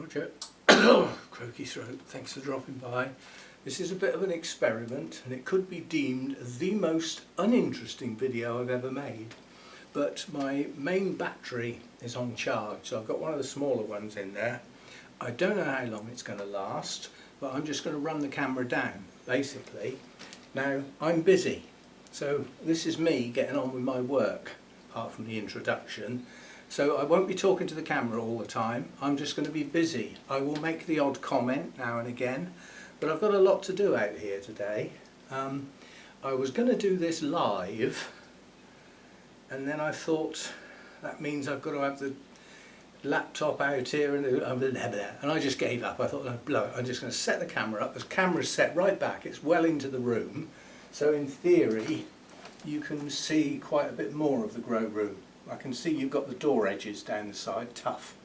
Roger. Croaky throat, thanks for dropping by. This is a bit of an experiment and it could be deemed the most uninteresting video I've ever made. But my main battery is on charge, so I've got one of the smaller ones in there. I don't know how long it's going to last, but I'm just going to run the camera down, basically. Now, I'm busy, so this is me getting on with my work, apart from the introduction. So I won't be talking to the camera all the time, I'm just going to be busy. I will make the odd comment now and again, but I've got a lot to do out here today. I was going to do this live, and then I thought that means I've got to have the laptop out here and I just gave up. I thought, no, blow it, I'm just going to set the camera up. The camera's set right back, it's well into the room, so in theory you can see quite a bit more of the grow room. I can see you've got the door edges down the side, tough.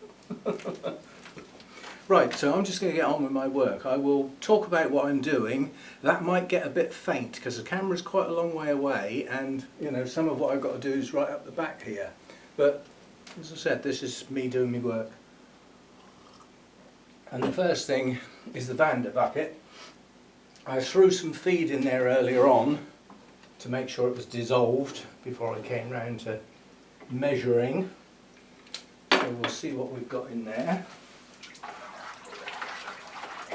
Right, so I'm just going to get on with my work. I will talk about what I'm doing. That might get a bit faint because the camera's quite a long way away, and you know, some of what I've got to do is right up the back here. But as I said, this is me doing my work. And the first thing is the vanda bucket. I threw some feed in there earlier on to make sure it was dissolved before I came round to measuring. So we'll see what we've got in there.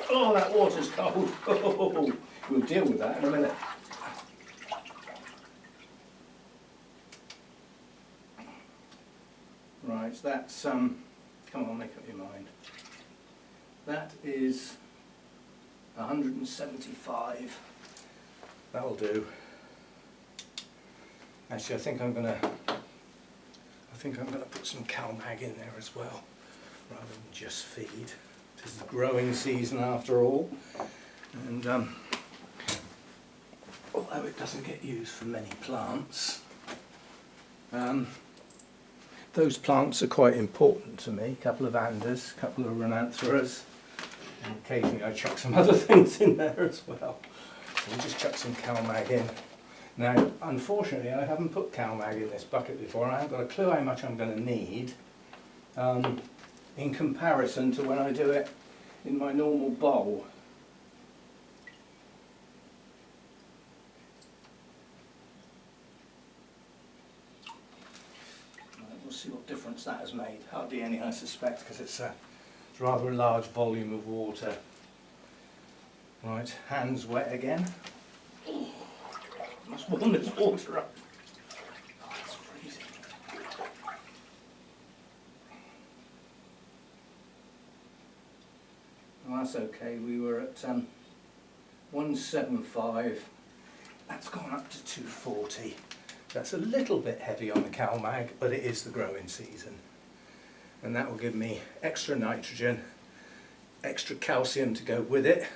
Oh, that water's cold. Oh, we'll deal with that in a minute. Right, that's come on, make up your mind. That is 175. That'll do. Actually, I think I'm gonna put some CalMag in there as well, rather than just feed. It is the growing season after all, and although it doesn't get used for many plants, those plants are quite important to me. A couple of vandas, a couple of rhinanthus, and occasionally I chuck some other things in there as well. So we'll just chuck some CalMag in. Now, unfortunately, I haven't put CalMag in this bucket before. I haven't got a clue how much I'm going to need in comparison to when I do it in my normal bowl. We'll see what difference that has made. Hardly any, I suspect, because it's rather a large volume of water. Right, hands wet again. Must warm this water up. Oh, it's freezing. Well, that's okay. We were at 175. That's gone up to 240. That's a little bit heavy on the CalMag, but it is the growing season. And that will give me extra nitrogen, extra calcium to go with it,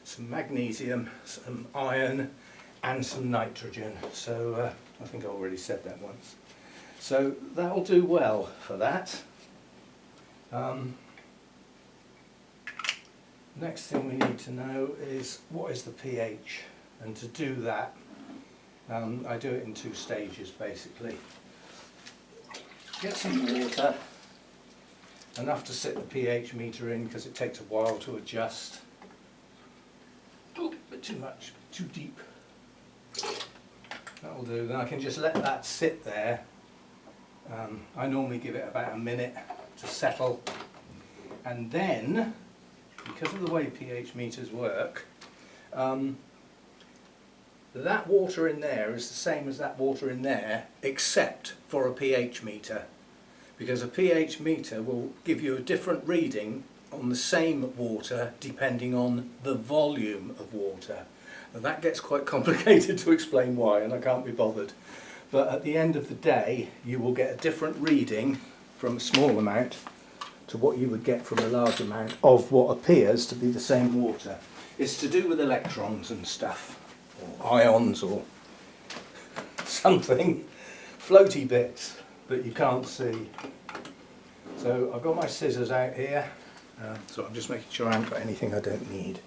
some magnesium, some iron, and some nitrogen. So I think I already said that once. So that'll do well for that. Next thing we need to know is what is the pH, and to do that I do it in two stages basically. Get some water, enough to sit the pH meter in because it takes a while to adjust. Oh, a bit too much, too deep. That'll do. Then I can just let that sit there. I normally give it about a minute to settle, and then, because of the way pH meters work, that water in there is the same as that water in there, except for a pH meter, because a pH meter will give you a different reading on the same water depending on the volume of water. Now that gets quite complicated to explain why, and I can't be bothered. But at the end of the day, you will get a different reading from a small amount to what you would get from a large amount of what appears to be the same water. It's to do with electrons and stuff, or ions, or something, floaty bits that you can't see. So I've got my scissors out here, so I'm just making sure I haven't got anything I don't need,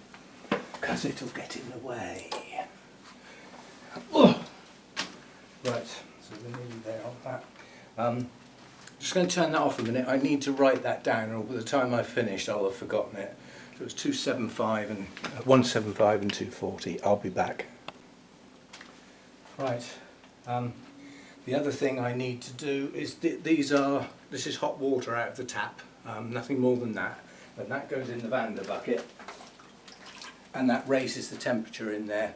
because it'll get in the way. Oh. Right, so we're nearly there on that. Just going to turn that off a minute. I need to write that down, or by the time I've finished I'll have forgotten it. So it's 275 and 175 and 240. I'll be back. Right. The other thing I need to do is this is hot water out of the tap. Nothing more than that. And that goes in the vanda bucket, and that raises the temperature in there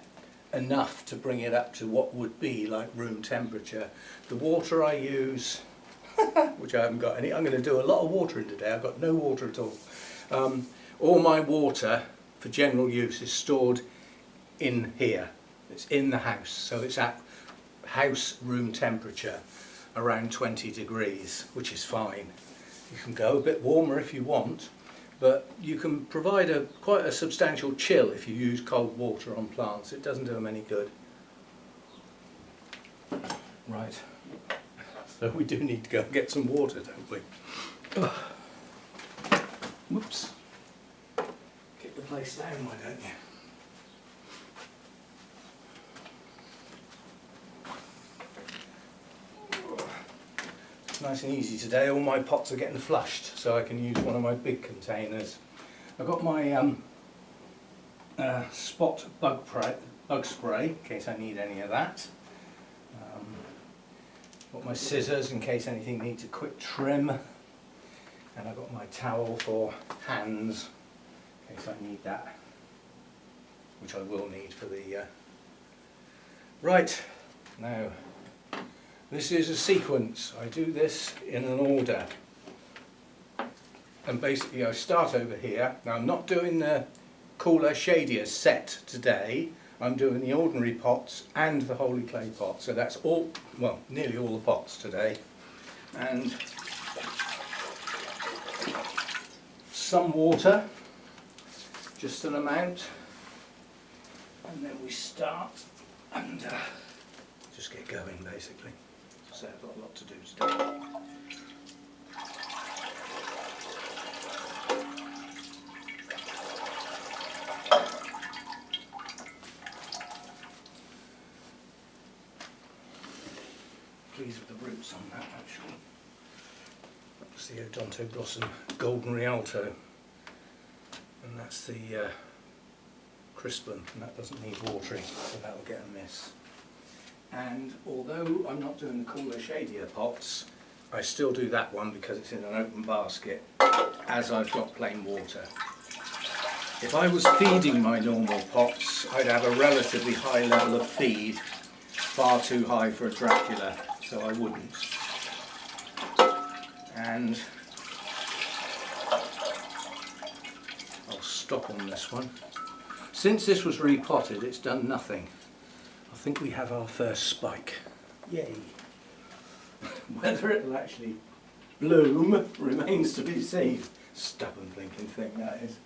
enough to bring it up to what would be like room temperature. The water I use, which I haven't got any, I'm going to do a lot of watering today. I've got no water at all. All my water for general use is stored in here. It's in the house, so it's at house room temperature, around 20 degrees, which is fine. You can go a bit warmer if you want, but you can provide quite a substantial chill if you use cold water on plants. It doesn't do them any good. Right, so we do need to go and get some water, don't we? Whoops. Kick the place down, why don't you? Nice and easy today. All my pots are getting flushed, so I can use one of my big containers. I've got my spot bug spray in case I need any of that. Got my scissors in case anything needs a quick trim, and I've got my towel for hands in case I need that, which I will need for the right now. This is a sequence. I do this in an order, and basically I start over here. Now I'm not doing the cooler, shadier set today. I'm doing the ordinary pots and the holy clay pot. So that's all, well, nearly all the pots today. And some water, just an amount, and then we start and just get going basically. So I've got a lot to do today. Pleased with the roots on that actually. That's the Odontoglossum Golden Rialto, and that's the Crispum, and that doesn't need watering, so that'll get a miss. And although I'm not doing the cooler, shadier pots, I still do that one because it's in an open basket, as I've got plain water. If I was feeding my normal pots, I'd have a relatively high level of feed, far too high for a Dracula, so I wouldn't. And I'll stop on this one. Since this was repotted, it's done nothing. I think we have our first spike. Yay! Whether it'll actually bloom remains to be seen. Stubborn blinking thing that is.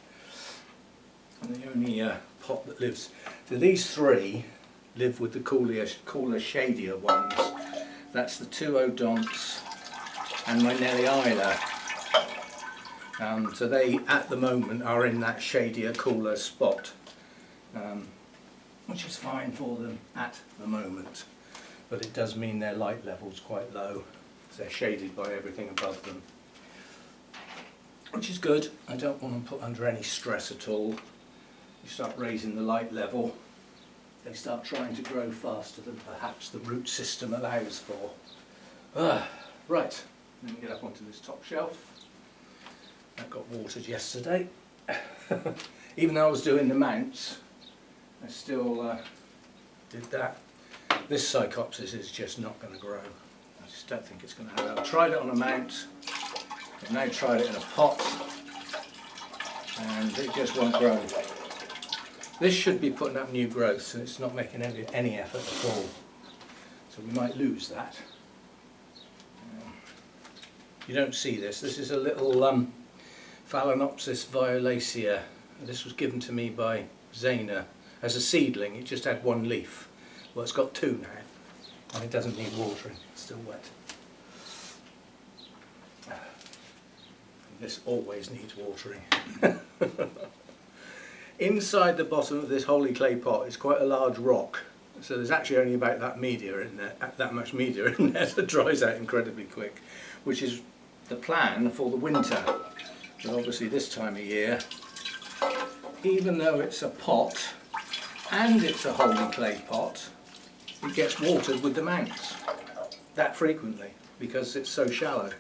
And the only pot that lives. So these three live with the cooler, shadier ones. That's the two Odonts and my Nellie Isla. So they, at the moment, are in that shadier, cooler spot. Which is fine for them at the moment, but it does mean their light level's quite low, so they're shaded by everything above them, which is good. I don't want them put under any stress at all. You start raising the light level, they start trying to grow faster than perhaps the root system allows for. Right, let me get up onto this top shelf. That got watered yesterday. Even though I was doing the mounts, I still did that. This Psychopsis is just not going to grow. I just don't think it's going to have. I've tried it on a mount, I've now tried it in a pot, and it just won't grow. This should be putting up new growth, so it's not making any effort at all. So we might lose that. You don't see this. This is a little Phalaenopsis violacea. This was given to me by Zana. As a seedling, it just had one leaf. Well, it's got two now, and it doesn't need watering, it's still wet. This always needs watering. Inside the bottom of this holy clay pot is quite a large rock, So there's actually only about that media in there, that much media in there, so it dries out incredibly quick, which is the plan for the winter. But obviously this time of year, even though it's a pot and it's a holy clay pot, it gets watered with the Manx that frequently because it's so shallow.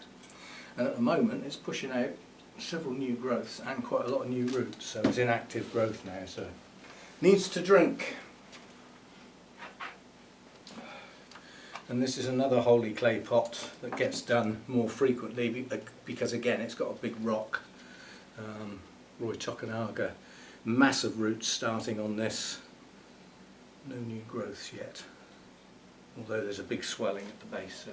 And at the moment it's pushing out several new growths and quite a lot of new roots, so it's in active growth now, so needs to drink. And this is another holy clay pot that gets done more frequently because again it's got a big rock. Roy Tokunaga, massive roots starting on this. No new growths yet, although there's a big swelling at the base, so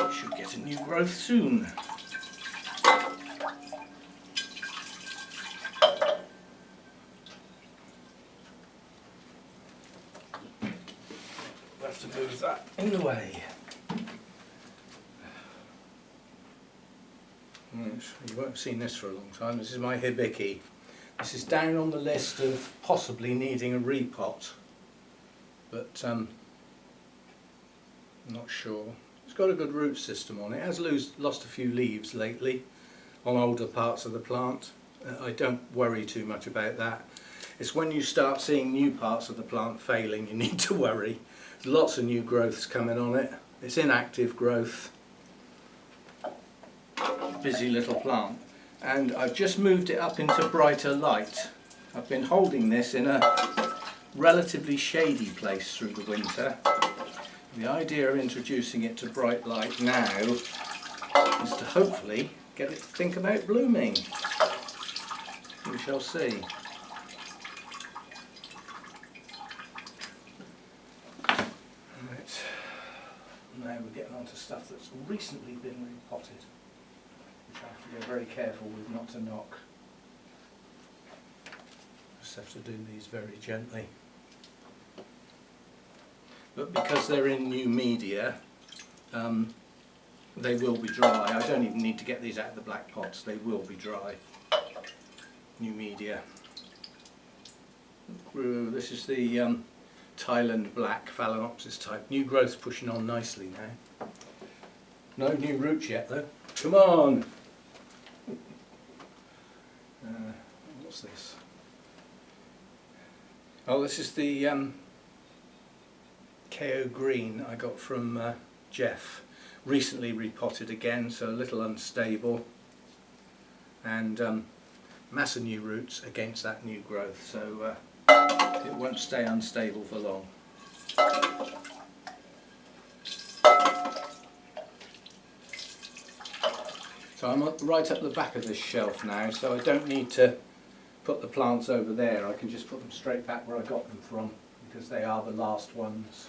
we should get a new growth soon. We'll have to move that in the way. You won't have seen this for a long time. This is my hibiki. This is down on the list of possibly needing a repot, but I'm not sure. It's got a good root system on it. It has lost a few leaves lately on older parts of the plant. I don't worry too much about that. It's when you start seeing new parts of the plant failing you need to worry. There's lots of new growths coming on it. It's in active growth. Busy little plant, and I've just moved it up into brighter light. I've been holding this in a relatively shady place through the winter. The idea of introducing it to bright light now is to hopefully get it to think about blooming. We shall see. Right. Now we're getting on to stuff that's recently been repotted. I have to be very careful with not to knock. Just have to do these very gently. But because they're in new media, they will be dry. I don't even need to get these out of the black pots, they will be dry. New media. This is the Thailand black Phalaenopsis type. New growth's pushing on nicely now. No new roots yet though. Come on! What's this? Oh, this is the KO Green I got from Jeff. Recently repotted again, so a little unstable, and massive new roots against that new growth, so it won't stay unstable for long. So I'm right up the back of this shelf now, so I don't need to put the plants over there. I can just put them straight back where I got them from, because they are the last ones.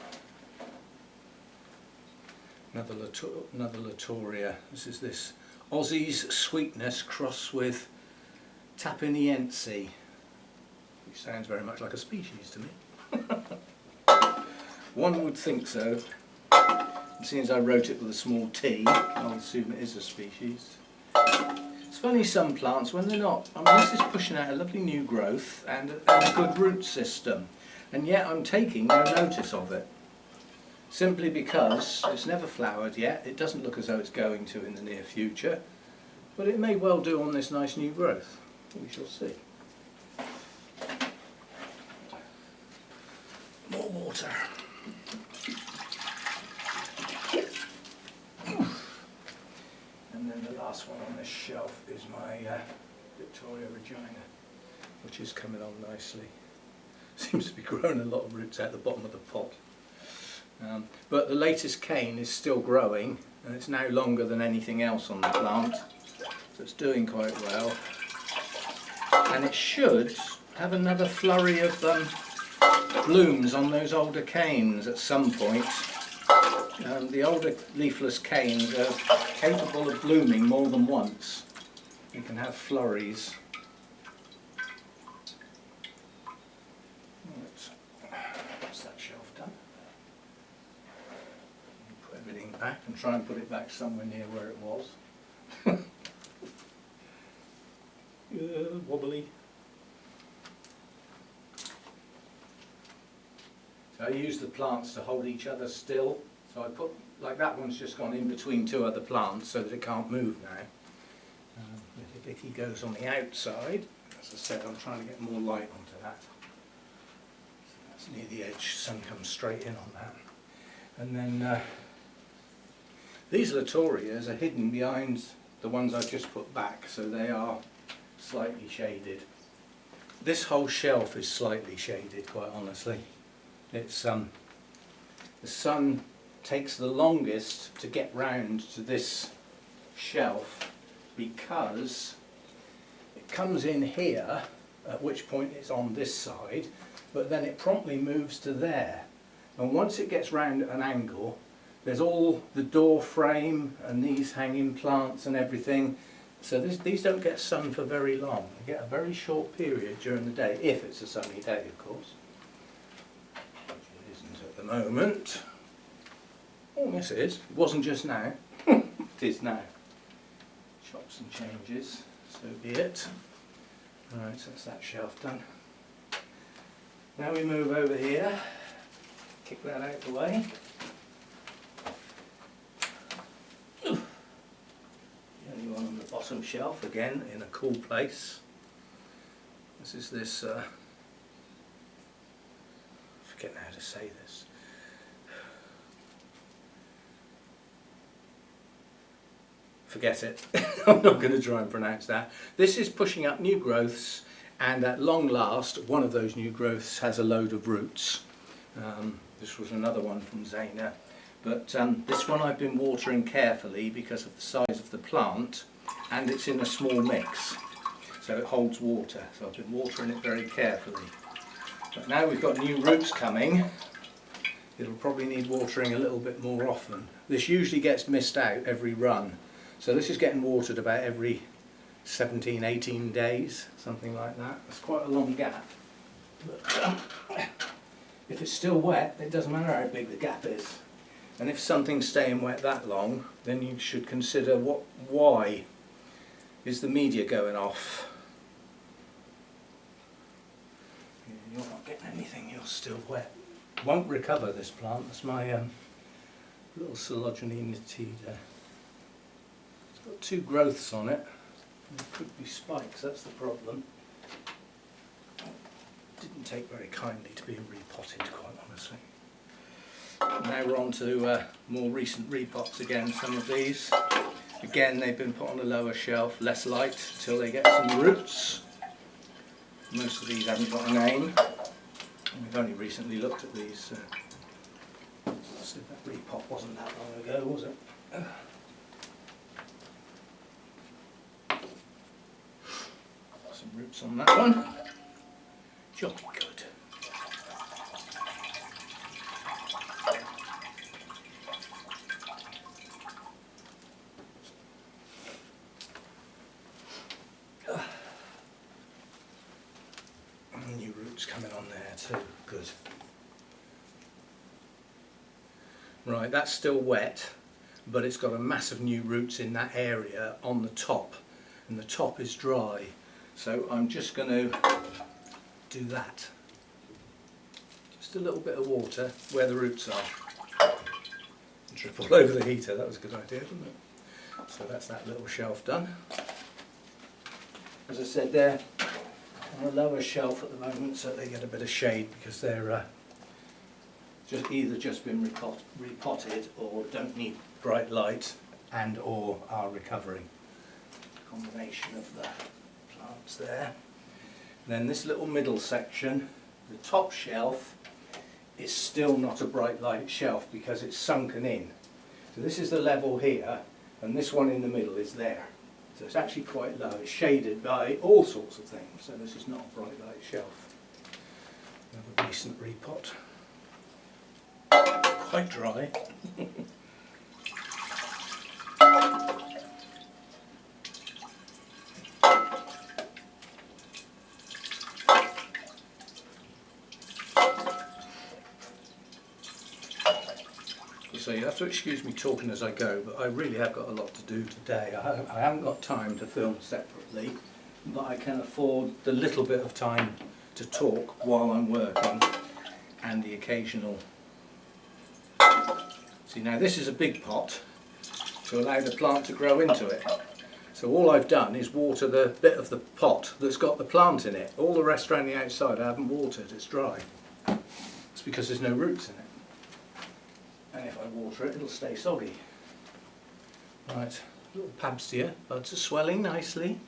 Another Latoria. This is this Aussie's Sweetness crossed with Tapiniense, which sounds very much like a species to me. One would think so. And seeing as I wrote it with a small t, I'll assume it is a species. It's funny, some plants, when they're not, I mean, this is pushing out a lovely new growth and a good root system, and yet I'm taking no notice of it. Simply because it's never flowered yet, it doesn't look as though it's going to in the near future, but it may well do on this nice new growth. We shall see. More water. And then the last one on this shelf is my Victoria Regina, which is coming on nicely. Seems to be growing a lot of roots out the bottom of the pot. But the latest cane is still growing, and it's now longer than anything else on the plant, so it's doing quite well. And it should have another flurry of blooms on those older canes at some point. The older leafless canes are capable of blooming more than once. You can have flurries. What's that shelf done? Put everything back and try and put it back somewhere near where it was. Wobbly. I use the plants to hold each other still. So I put, like that one's just gone in between two other plants so that it can't move now. Little Vicky goes on the outside. As I said, I'm trying to get more light onto that. So that's near the edge, sun comes straight in on that. And then these Latorias are hidden behind the ones I've just put back, so they are slightly shaded. This whole shelf is slightly shaded, quite honestly. It's the sun takes the longest to get round to this shelf because it comes in here, at which point it's on this side, but then it promptly moves to there. And once it gets round at an angle, there's all the door frame and these hanging plants and everything. So these don't get sun for very long. They get a very short period during the day, if it's a sunny day, of course. Which it isn't at the moment. Oh, yes it is. It wasn't just now. It is now. Chops and changes, so be it. Alright, so that's that shelf done. Now we move over here. Kick that out the way. The only one on the bottom shelf, again in a cool place. This is this, forget how to say this. Forget it. I'm not going to try and pronounce that. This is pushing up new growths, and at long last one of those new growths has a load of roots. This was another one from Zana, but this one I've been watering carefully because of the size of the plant, and it's in a small mix, so it holds water, so I've been watering it very carefully. But now we've got new roots coming, it'll probably need watering a little bit more often. This usually gets missed out every run, so this is getting watered about every 17, 18 days, something like that. That's quite a long gap. But, if it's still wet, it doesn't matter how big the gap is. And if something's staying wet that long, then you should consider why is the media going off. You're not getting anything, you're still wet. Won't recover this plant. That's my little Coelogenina nitida. It's got two growths on it. There could be spikes, that's the problem. Didn't take very kindly to being repotted, quite honestly. Now we're on to more recent repots again. Some of these, again, they've been put on a lower shelf, less light, till they get some roots. Most of these haven't got a name. We've only recently looked at these. So that repot wasn't that long ago, was it? Some roots on that one. Jolly good. New roots coming on there too. Good. Right, that's still wet, but it's got a massive new roots in that area on the top, and the top is dry. So I'm just going to do that. Just a little bit of water where the roots are. Trip all over the heater, that was a good idea, wasn't it? So that's that little shelf done. As I said, they're on a lower shelf at the moment, so they get a bit of shade because they're either just been repotted or don't need bright light and or are recovering. Combination of the plants there. Then this little middle section, the top shelf, is still not a bright light shelf because it's sunken in. So this is the level here, and this one in the middle is there. So it's actually quite low. It's shaded by all sorts of things, so this is not a bright light shelf. Another recent repot. Quite dry. So you have to excuse me talking as I go, but I really have got a lot to do today. I haven't got time to film separately, but I can afford the little bit of time to talk while I'm working. and the occasional. See, now this is a big pot to allow the plant to grow into it. So all I've done is water the bit of the pot that's got the plant in it. All the rest around the outside I haven't watered, it's dry. It's because there's no roots in it. And if I water it, it'll stay soggy. Right, little Pabstia, buds are swelling nicely.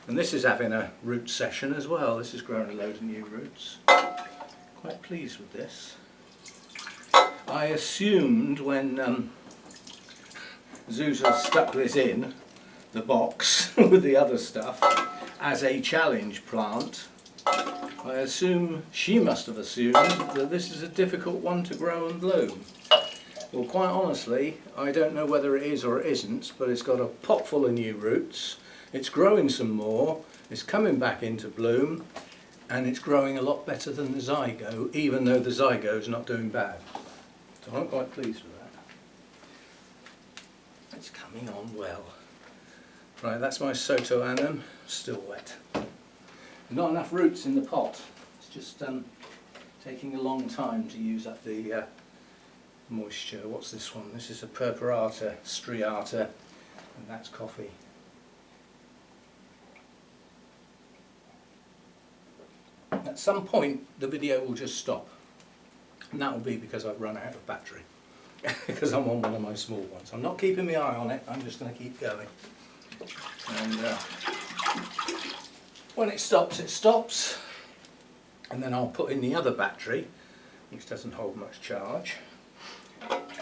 And this is having a root session as well. This is growing a load of new roots. Quite pleased with this. I assumed when Zuza stuck this in the box with the other stuff as a challenge plant, I assume she must have assumed that this is a difficult one to grow and bloom. Well, quite honestly, I don't know whether it is or it isn't, but it's got a pot full of new roots, it's growing some more, it's coming back into bloom, and it's growing a lot better than the zygo, even though the zygo's not doing bad. So I'm quite pleased with that. It's coming on well. Right, that's my Soto Annum, still wet. Not enough roots in the pot. It's just taking a long time to use up the moisture. What's this one? This is a Purpurata, Striata, and that's coffee. At some point the video will just stop, and that will be because I've run out of battery because I'm on one of my small ones. I'm not keeping my eye on it, I'm just going to keep going, and when it stops, and then I'll put in the other battery which doesn't hold much charge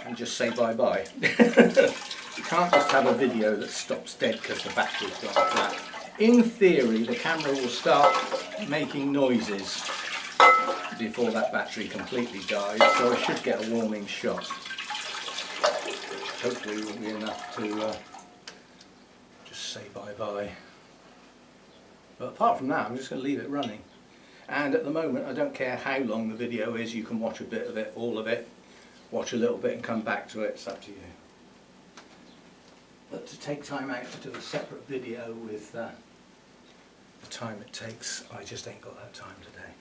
and just say bye bye. You can't just have a video that stops dead because the battery's gone flat. In theory, the camera will start making noises before that battery completely dies, so I should get a warning shot. Hopefully it will be enough to just say bye-bye. But apart from that, I'm just going to leave it running. And at the moment, I don't care how long the video is, you can watch a bit of it, all of it, watch a little bit and come back to it, it's up to you. But to take time out to do a separate video with the time it takes, I just ain't got that time today.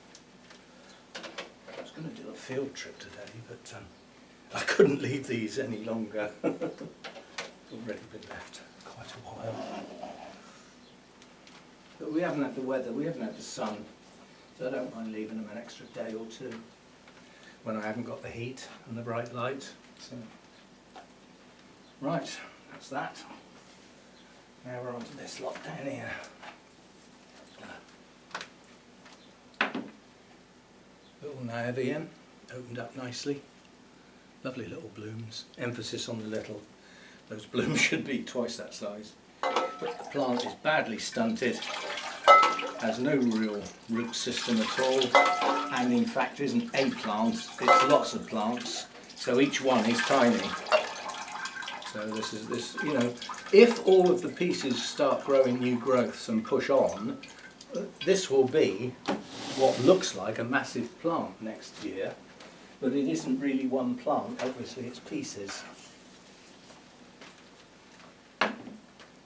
I was going to do a field trip today, but I couldn't leave these any longer. It's already been left quite a while. But we haven't had the weather, we haven't had the sun, so I don't mind leaving them an extra day or two when I haven't got the heat and the bright light. So. Right. That's that. Now we're on to this lot down here. Little Naevian, opened up nicely. Lovely little blooms. Emphasis on the little. Those blooms should be twice that size. But the plant is badly stunted, has no real root system at all, and in fact isn't a plant, it's lots of plants, so each one is tiny. So this, you know, if all of the pieces start growing new growths and push on, this will be what looks like a massive plant next year, but it isn't really one plant, obviously it's pieces.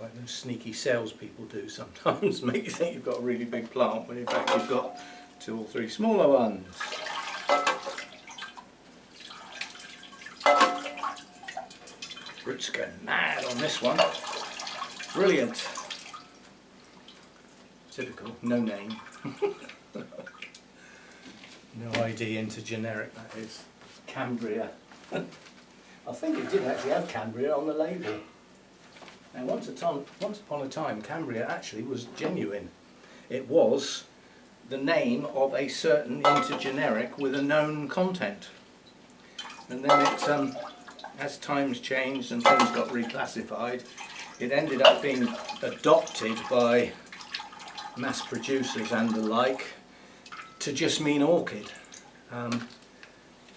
Like those sneaky salespeople do sometimes, make you think you've got a really big plant when in fact you've got 2 or 3 smaller ones. Roots are going mad on this one. Brilliant. Typical, no name. No ID into generic, that is. Cambria. I think it did actually have Cambria on the label. Now once upon a time Cambria actually was genuine. It was the name of a certain intergeneric with a known content. And then it, as times changed and things got reclassified, it ended up being adopted by mass producers and the like to just mean orchid.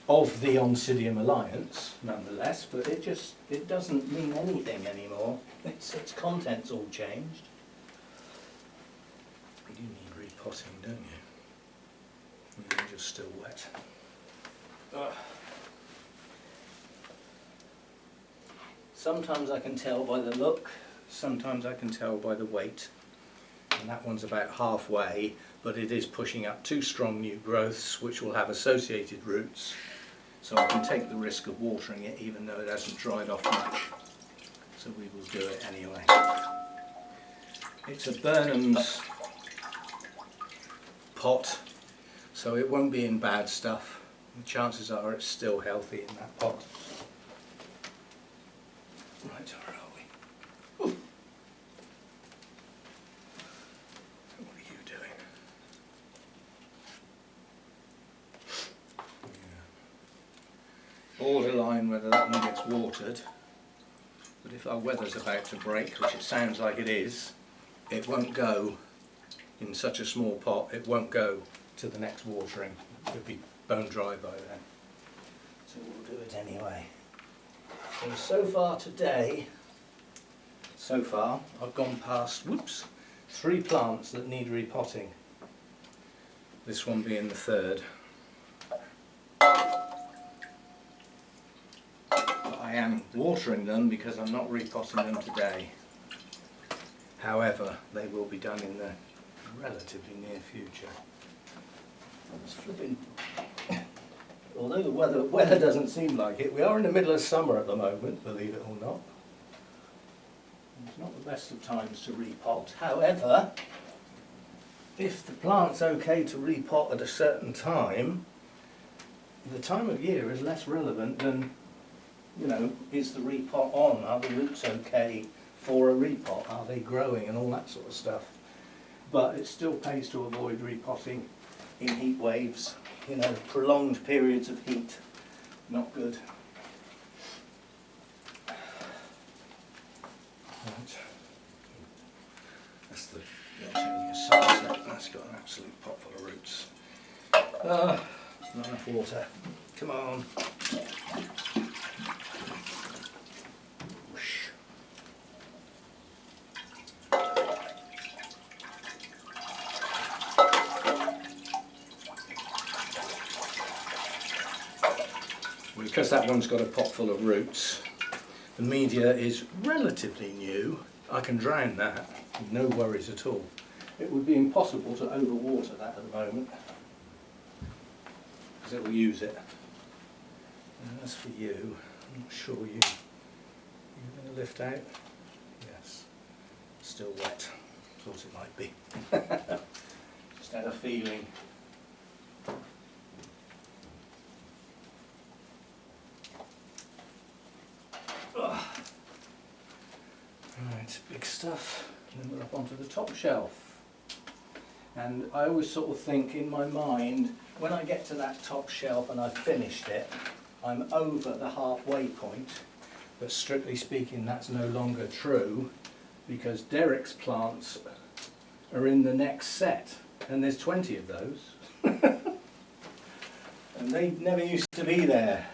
Of the Oncidium alliance, nonetheless, but it doesn't mean anything anymore. Its content's all changed. You need repotting, don't you? You're just still wet. Ugh. Sometimes I can tell by the look, sometimes I can tell by the weight, and that one's about halfway, but it is pushing up 2 strong new growths which will have associated roots, so I can take the risk of watering it even though it hasn't dried off much. So we will do it anyway. It's a Burnham's pot, so it won't be in bad stuff. The chances are it's still healthy in that pot. Right, where are we? Ooh. What are you doing? Yeah. Borderline whether that one gets watered, but if our weather's about to break, which it sounds like it is, it won't go in such a small pot, it won't go to the next watering. It'll be bone dry by then. So we'll do it anyway. So far today, I've gone past, 3 plants that need repotting. This one being the 3rd. But I am watering them because I'm not repotting them today. However, they will be done in the relatively near future. It's flipping. Although the weather doesn't seem like it, we are in the middle of summer at the moment, believe it or not. It's not the best of times to repot. However, if the plant's okay to repot at a certain time, the time of year is less relevant than, you know, is the repot on? Are the roots okay for a repot? Are they growing and all that sort of stuff? But it still pays to avoid repotting in heat waves, you know, prolonged periods of heat. Not good. Right. That's the Antonia sunset. That's got an absolute pot full of roots. Not enough water. Come on. Whoosh. Because that one's got a pot full of roots, the media is relatively new. I can drown that, no worries at all. It would be impossible to overwater that at the moment, because it will use it. And as for you, I'm not sure you're going to lift out? Yes, still wet. Thought it might be. Just had a feeling. Right, big stuff. And then we're up onto the top shelf. And I always sort of think in my mind, when I get to that top shelf and I've finished it, I'm over the halfway point. But strictly speaking, that's no longer true, because Derek's plants are in the next set, and there's 20 of those. And they never used to be there.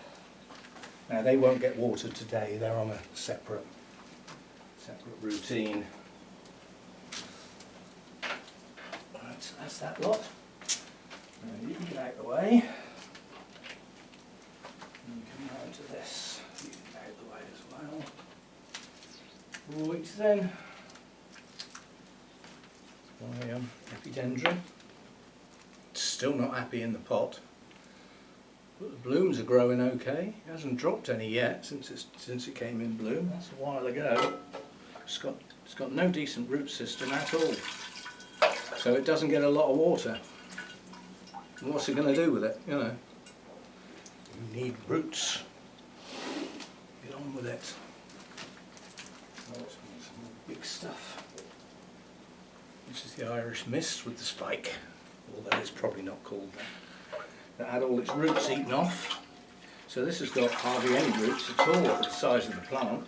Now they won't get watered today, they're on a separate routine. Right, so that's that lot. Now you can get out of the way. And you come round to this. You can get out of the way as well. Right then. My epidendrum. Still not happy in the pot. But the blooms are growing okay. It hasn't dropped any yet since it came in bloom. That's a while ago. It's got no decent root system at all. So it doesn't get a lot of water. And what's it going to do with it? You know, you need roots. Get on with it. Oh, some more big stuff. This is the Irish mist with the spike, although it's probably not called that. That had all its roots eaten off. So this has got hardly any roots at all for the size of the plant.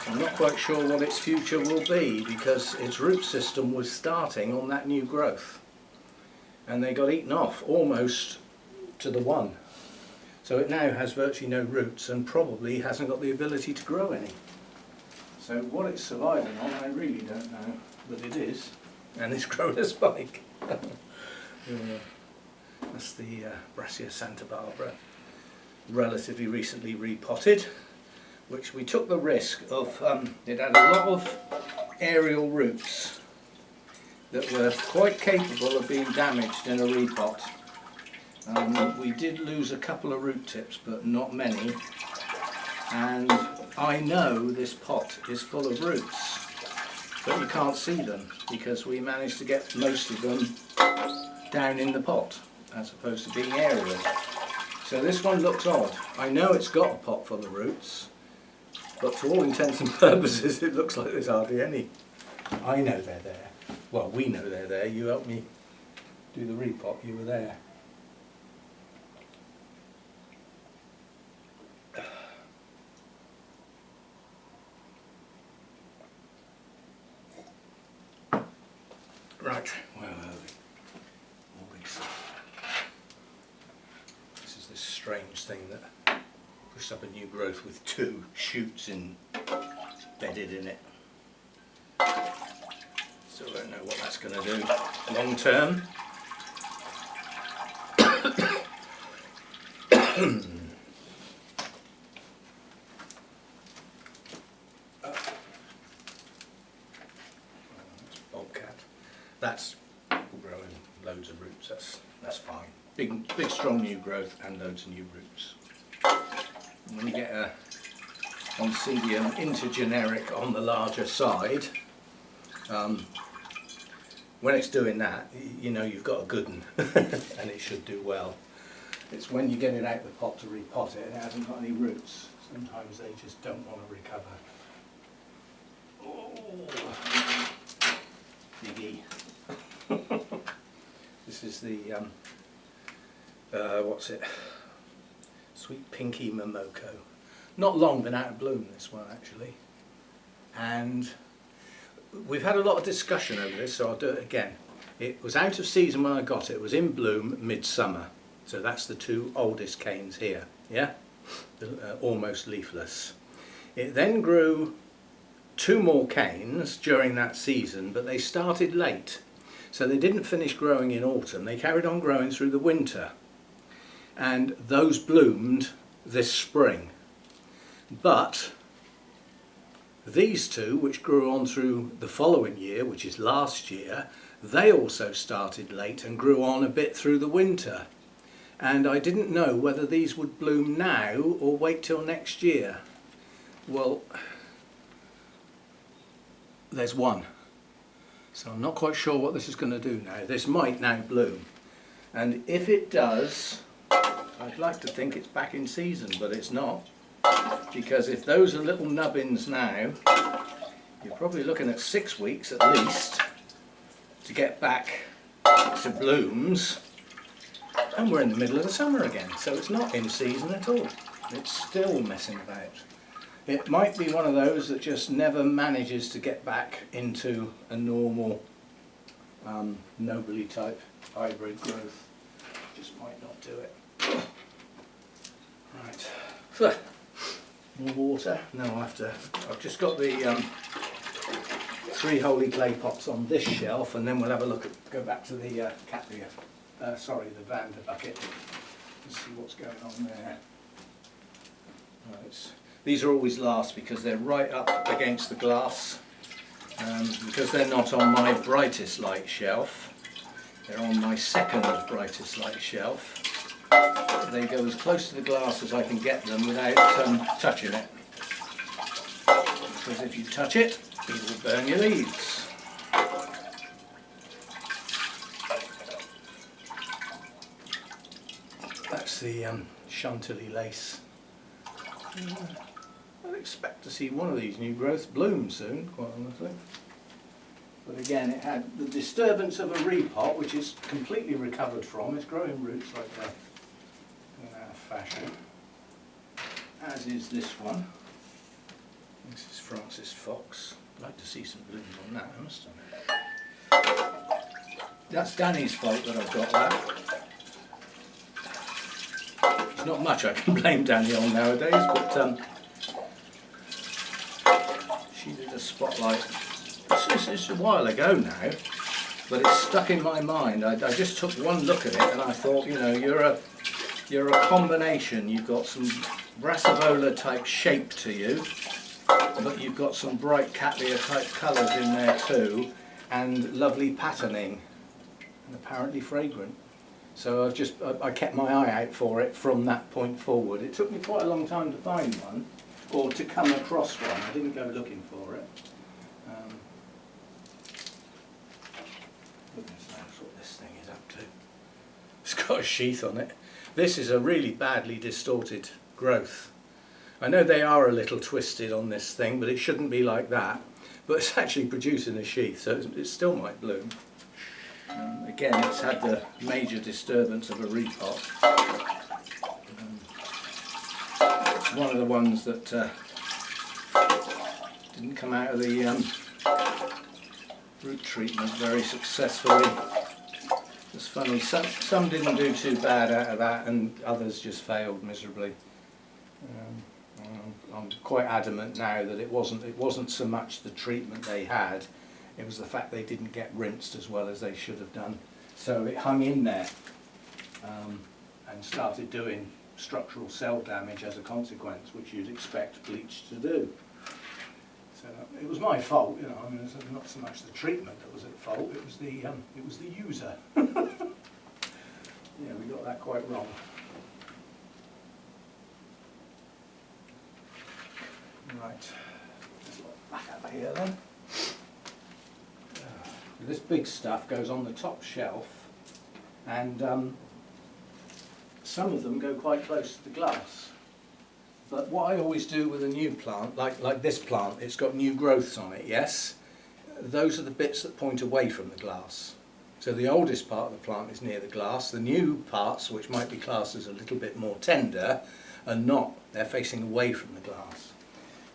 I'm not quite sure what its future will be, because its root system was starting on that new growth. And they got eaten off almost to the one. So it now has virtually no roots and probably hasn't got the ability to grow any. So what it's surviving on, I really don't know, but it is. And it's grown a spike. That's the Brassia Santa Barbara, relatively recently repotted, which we took the risk of. It had a lot of aerial roots, that were quite capable of being damaged in a repot. We did lose a couple of root tips, but not many. And I know this pot is full of roots, but you can't see them because we managed to get most of them down in the pot as opposed to being aerial. So this one looks odd. I know it's got a pot full of roots, but to all intents and purposes it looks like there's hardly any. I know they're there. Well, we know they're there. You helped me do the repot, you were there. Right, where are we? All big stuff. This is this strange thing that pushed up a new growth with 2 shoots embedded in it. So I don't know what that's going to do long term. That's growing loads of roots. That's fine. Big strong new growth and loads of new roots. And when you get a Oncidium intergeneric on the larger side, when it's doing that, you know you've got a good one and it should do well. It's when you get it out of the pot to repot it and it hasn't got any roots. Sometimes they just don't want to recover. Oh, biggie. This is the what's it? Sweet Pinky Momoko. Not long been out of bloom, this one actually, and we've had a lot of discussion over this, so I'll do it again. It was out of season when I got it. It was in bloom midsummer, so that's the 2 oldest canes here. Yeah, almost leafless. It then grew 2 more canes during that season, but they started late. So they didn't finish growing in autumn, they carried on growing through the winter. And those bloomed this spring. But these 2, which grew on through the following year, which is last year, they also started late and grew on a bit through the winter. And I didn't know whether these would bloom now or wait till next year. Well, there's one. So I'm not quite sure what this is going to do now. This might now bloom. And if it does, I'd like to think it's back in season, but it's not. Because if those are little nubbins now, you're probably looking at 6 weeks at least to get back to blooms. And we're in the middle of the summer again, so it's not in season at all. It's still messing about. It might be one of those that just never manages to get back into a normal nobly type hybrid growth. Just might not do it. Right. More water. No, I've just got the 3 holy clay pots on this shelf, and then we'll have a look at, go back to the the vanda bucket and see what's going on there. Right. These are always last because they're right up against the glass, because they're not on my brightest light shelf. They're on my second brightest light shelf. They go as close to the glass as I can get them without touching it. Because if you touch it, it will burn your leaves. That's the Chantilly lace. I'd expect to see one of these new growths bloom soon, quite honestly. But again, it had the disturbance of a repot, which is completely recovered from. It's growing roots like that in our fashion, as is this one. This is Francis Fox. I'd like to see some blooms on that, I must admit. That's Danny's fault that I've got that. There's not much I can blame Danny on nowadays, but she did a spotlight. It's a while ago now, but it's stuck in my mind. I just took one look at it and I thought, you know, you're a combination. You've got some Brassivola type shape to you, but you've got some bright Cattleya type colours in there too, and lovely patterning, and apparently fragrant. So I kept my eye out for it from that point forward. It took me quite a long time to find one, or to come across one. I didn't go looking for it. Goodness knows what this thing is up to. It's got a sheath on it. This is a really badly distorted growth. I know they are a little twisted on this thing, but it shouldn't be like that. But it's actually producing a sheath, so it still might bloom. Again, it's had the major disturbance of a repot. It's one of the ones that didn't come out of the root treatment very successfully. It's funny, some didn't do too bad out of that, and others just failed miserably. I'm quite adamant now that it wasn't so much the treatment they had, it was the fact they didn't get rinsed as well as they should have done. So it hung in there and started doing structural cell damage as a consequence, which you'd expect bleach to do. So it was my fault, you know. I mean, it's not so much the treatment that was at fault; it was the user. Yeah, we got that quite wrong. Right, let's look back over here then. This big stuff goes on the top shelf, and some of them go quite close to the glass. But what I always do with a new plant, like this plant, it's got new growths on it, yes? Those are the bits that point away from the glass. So the oldest part of the plant is near the glass. The new parts, which might be classed as a little bit more tender, are not. They're facing away from the glass.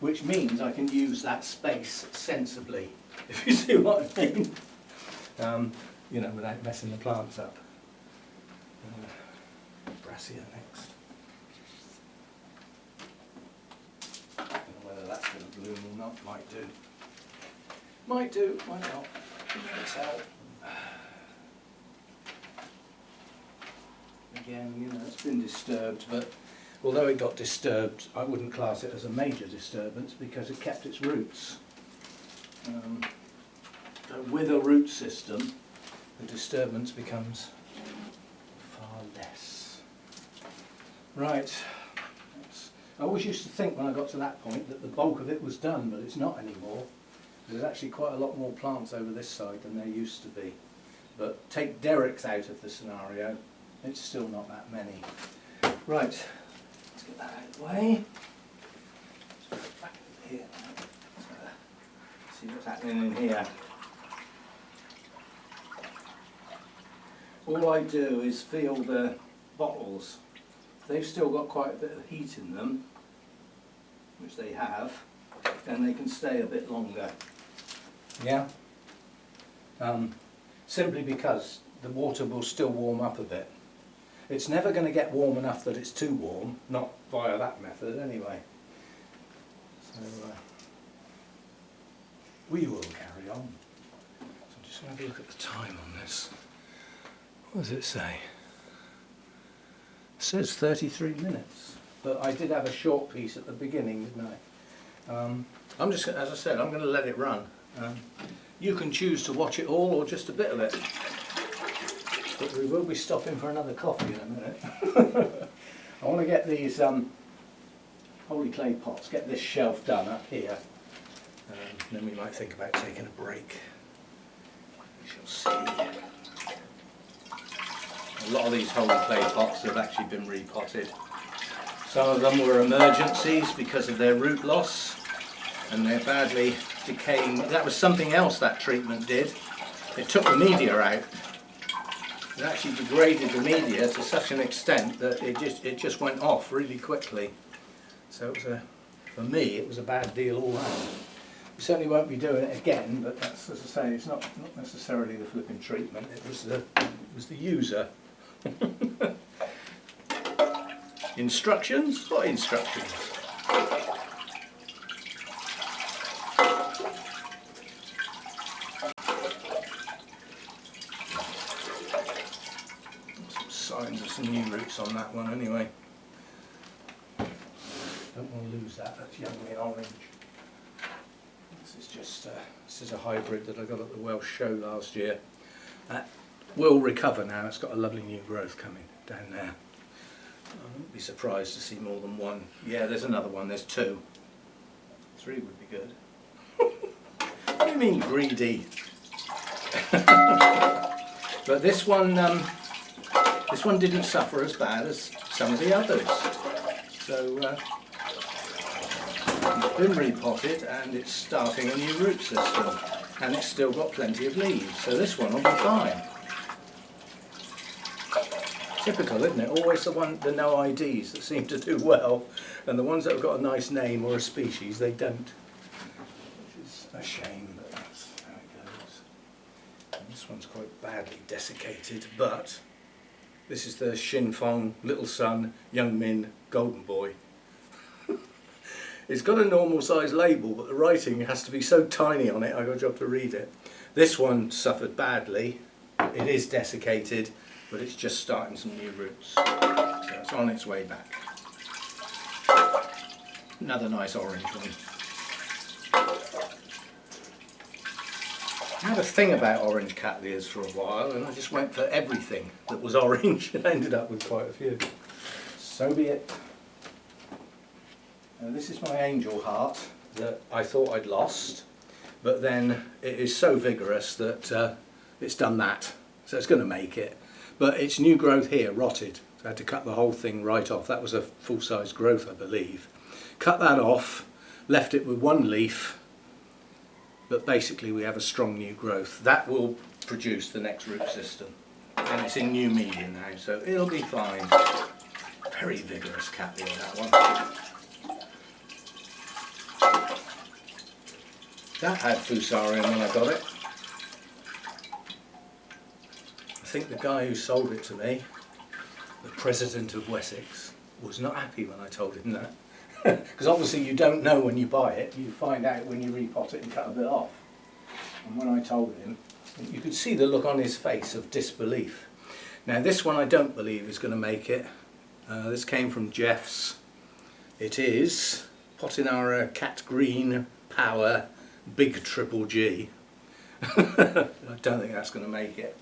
Which means I can use that space sensibly, if you see what I mean. You know, without messing the plants up. Brassica next. I don't know whether that's going to bloom or not. Might do. Might do, might not. You never tell. Again, you know, it's been disturbed, but although it got disturbed, I wouldn't class it as a major disturbance because it kept its roots. So with a root system, the disturbance becomes far less. Right. I always used to think when I got to that point that the bulk of it was done, but it's not anymore. There's actually quite a lot more plants over this side than there used to be. But take derricks out of the scenario, it's still not that many. Right, let's get that out of the way. Let's go back over here. See what's happening in here. All I do is feel the bottles. They've still got quite a bit of heat in them, which they have, then they can stay a bit longer. Yeah? Simply because the water will still warm up a bit. It's never going to get warm enough that it's too warm, not via that method anyway. So we will carry on. So I'm just going to have a look at the time on this. What does it say? It says 33 minutes, but I did have a short piece at the beginning, didn't I? I'm just, as I said, I'm going to let it run. You can choose to watch it all or just a bit of it. But we will be stopping for another coffee in a minute. I want to get these holy clay pots, get this shelf done up here. Then we might think about taking a break. We shall see. A lot of these holy clay pots have actually been repotted. Some of them were emergencies because of their root loss and they're badly decaying. That was something else that treatment did. It took the media out. It actually degraded the media to such an extent that it just went off really quickly. So it was for me it was a bad deal all round. We certainly won't be doing it again, but that's, as I say, it's not necessarily the flipping treatment, it was the user. Instructions? What instructions? Some signs of some new roots on that one anyway. Don't want to lose that, that's young and orange. This is a hybrid that I got at the Welsh show last year. That will recover now. It's got a lovely new growth coming down there. I wouldn't be surprised to see more than one. Yeah, there's another one. There's two. 3 would be good. What do you mean greedy? But this one didn't suffer as bad as some of the others. So it's been repotted and it's starting a new root system, and it's still got plenty of leaves. So this one will be fine. Typical, isn't it? Always the no IDs that seem to do well, and the ones that have got a nice name or a species, they don't. Which is a shame, but that's how it goes. And this one's quite badly desiccated, but this is the Shin Fong Little Sun Young Min Golden Boy. It's got a normal size label, but the writing has to be so tiny on it, I got a job to read it. This one suffered badly. It is desiccated, but it's just starting some new roots. So it's on its way back. Another nice orange one. I had a thing about orange cattleyas for a while, and I just went for everything that was orange and ended up with quite a few. So be it. This is my angel heart that I thought I'd lost, but then it is so vigorous that it's done that. So it's going to make it. But its new growth here rotted, so I had to cut the whole thing right off. That was a full-size growth, I believe. Cut that off, left it with one leaf, but basically we have a strong new growth. That will produce the next root system. And it's in new media now, so it'll be fine. Very vigorous cattleya, that one. That had fusarium when I got it. I think the guy who sold it to me, the president of Wessex, was not happy when I told him that. Because obviously you don't know when you buy it, you find out when you repot it and cut a bit off. And when I told him, you could see the look on his face of disbelief. Now this one I don't believe is going to make it. This came from Jeff's. It is Potinara Cat Green Power Big Triple G. I don't think that's going to make it.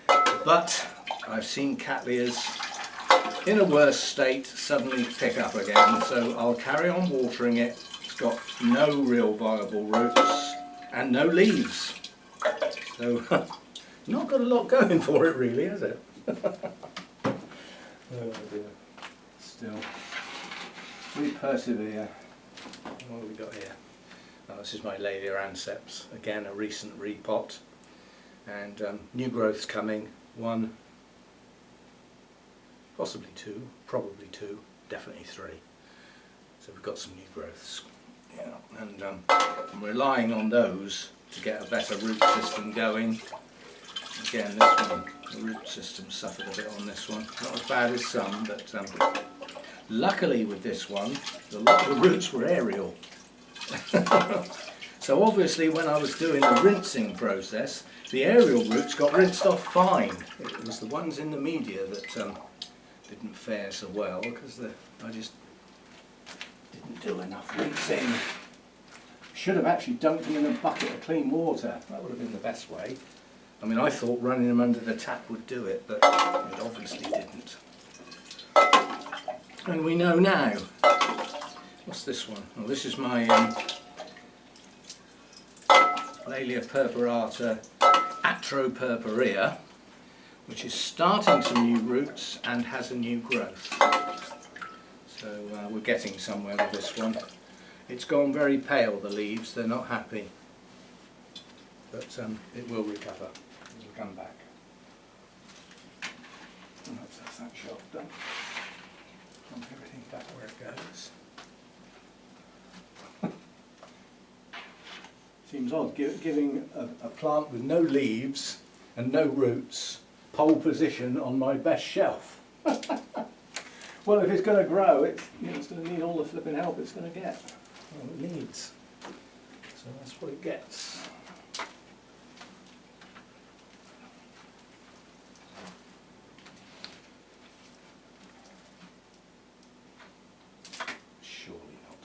But I've seen cattleyas in a worse state suddenly pick up again, so I'll carry on watering it. It's got no real viable roots and no leaves. So not got a lot going for it really, has it? Oh dear. Still, we persevere. What have we got here? Oh, this is my Laelia anceps, again a recent repot, and new growths coming, 1, possibly 2, probably 2, definitely 3. So we've got some new growths, yeah, and I'm relying on those to get a better root system going. Again, this one, the root system suffered a bit on this one, not as bad as some, but luckily with this one, a lot of the roots were aerial. So obviously when I was doing the rinsing process, the aerial roots got rinsed off fine. It was the ones in the media that didn't fare so well, because I just didn't do enough rinsing. Should have actually dunked them in a bucket of clean water. That would have been the best way. I mean, I thought running them under the tap would do it, but it obviously didn't. And we know now. What's this one? Well, this is my Laelia purpurata atropurpurea, which is starting some new roots and has a new growth. So we're getting somewhere with this one. It's gone very pale, the leaves, they're not happy. But it will recover, it will come back. And that's that shelf done. Put everything back where it goes. Seems odd, giving a plant with no leaves and no roots pole position on my best shelf. Well, if it's going to grow, it's going to need all the flipping help it's going to get. Well, it needs. So that's what it gets. Surely not.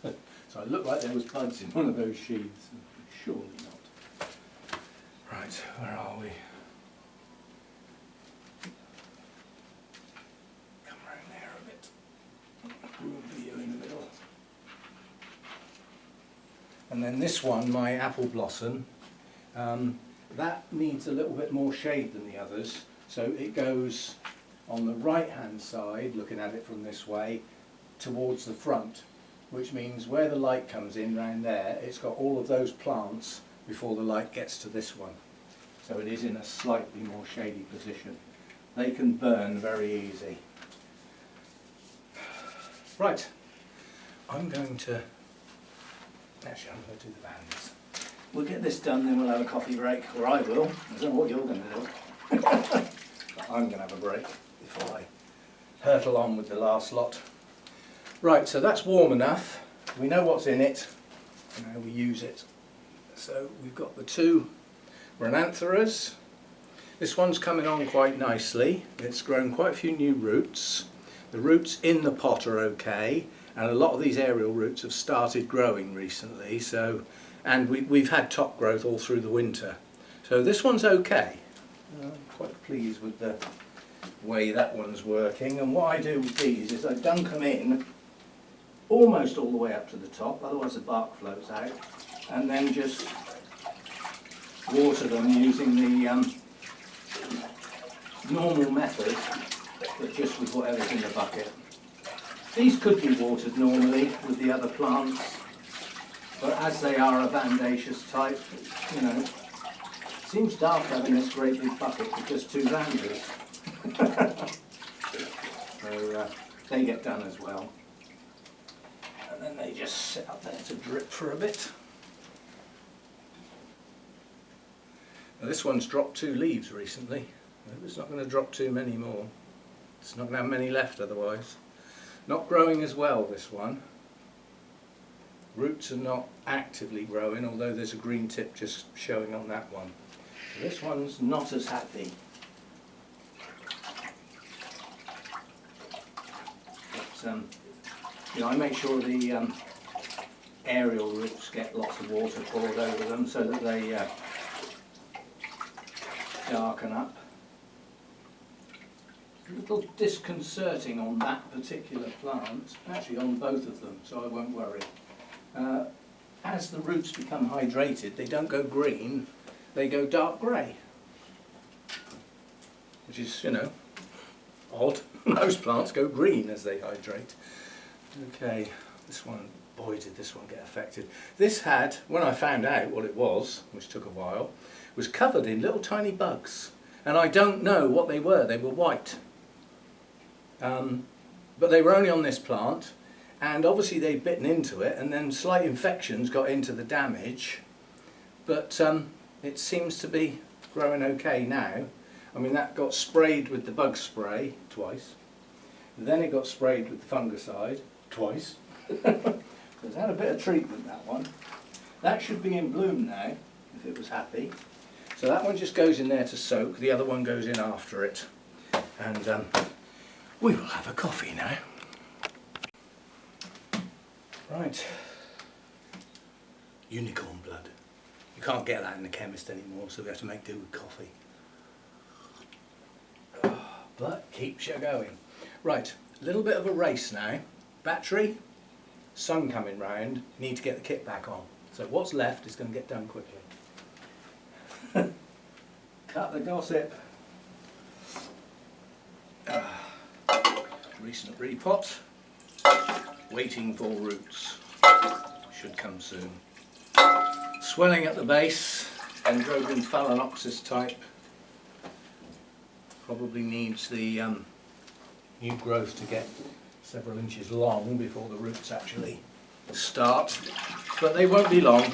No. So it looked like there was buds in one of those sheaths. Surely not. Right, where are we? Come round there a bit. We'll be you in the middle. And then this one, my apple blossom, that needs a little bit more shade than the others. So it goes on the right hand side, looking at it from this way, towards the front, which means where the light comes in round there, it's got all of those plants before the light gets to this one. So it is in a slightly more shady position. They can burn very easy. Right, I'm going to do the bands. We'll get this done, then we'll have a coffee break, or I will. I don't know what you're going to do. But I'm going to have a break before I hurtle on with the last lot. Right, so that's warm enough. We know what's in it. Now we use it. So we've got the two Rhinantheras. This one's coming on quite nicely. It's grown quite a few new roots. The roots in the pot are okay, and a lot of these aerial roots have started growing recently. And we've had top growth all through the winter. So this one's okay. I'm quite pleased with the way that one's working. And what I do with these is I dunk them in almost all the way up to the top, otherwise the bark floats out, and then just water them using the normal method, but just with whatever's in the bucket. These could be watered normally with the other plants, but as they are a vandaceous type, you know, it seems daft having this great big bucket with just two vandas. So they get done as well. And then they just sit up there to drip for a bit. Now this one's dropped 2 leaves recently. I hope it's not going to drop too many more. It's not going to have many left otherwise. Not growing as well, this one. Roots are not actively growing, although there's a green tip just showing on that one. So this one's not as happy. But, you know, I make sure the aerial roots get lots of water poured over them so that they darken up. A little disconcerting on that particular plant, actually on both of them, so I won't worry. As the roots become hydrated, they don't go green, they go dark grey. Which is, you know, odd. Most plants go green as they hydrate. Okay, this one, boy did this one get affected. This had, when I found out what it was, which took a while, was covered in little tiny bugs. And I don't know what they were white. But they were only on this plant, and obviously they'd bitten into it, and then slight infections got into the damage. But it seems to be growing okay now. I mean, that got sprayed with the bug spray twice. Then it got sprayed with the fungicide twice. So it's had a bit of treatment, that one. That should be in bloom now, if it was happy. So that one just goes in there to soak, the other one goes in after it. And we will have a coffee now. Right. Unicorn blood. You can't get that in the chemist anymore, so we have to make do with coffee. But keeps you going. Right, a little bit of a race now. Battery, sun coming round, need to get the kit back on. So what's left is going to get done quickly. Cut the gossip. Recent repot. Waiting for roots. Should come soon. Swelling at the base. Dendrobium phalaenopsis type. Probably needs the new growth to get several inches long before the roots actually start. But they won't be long.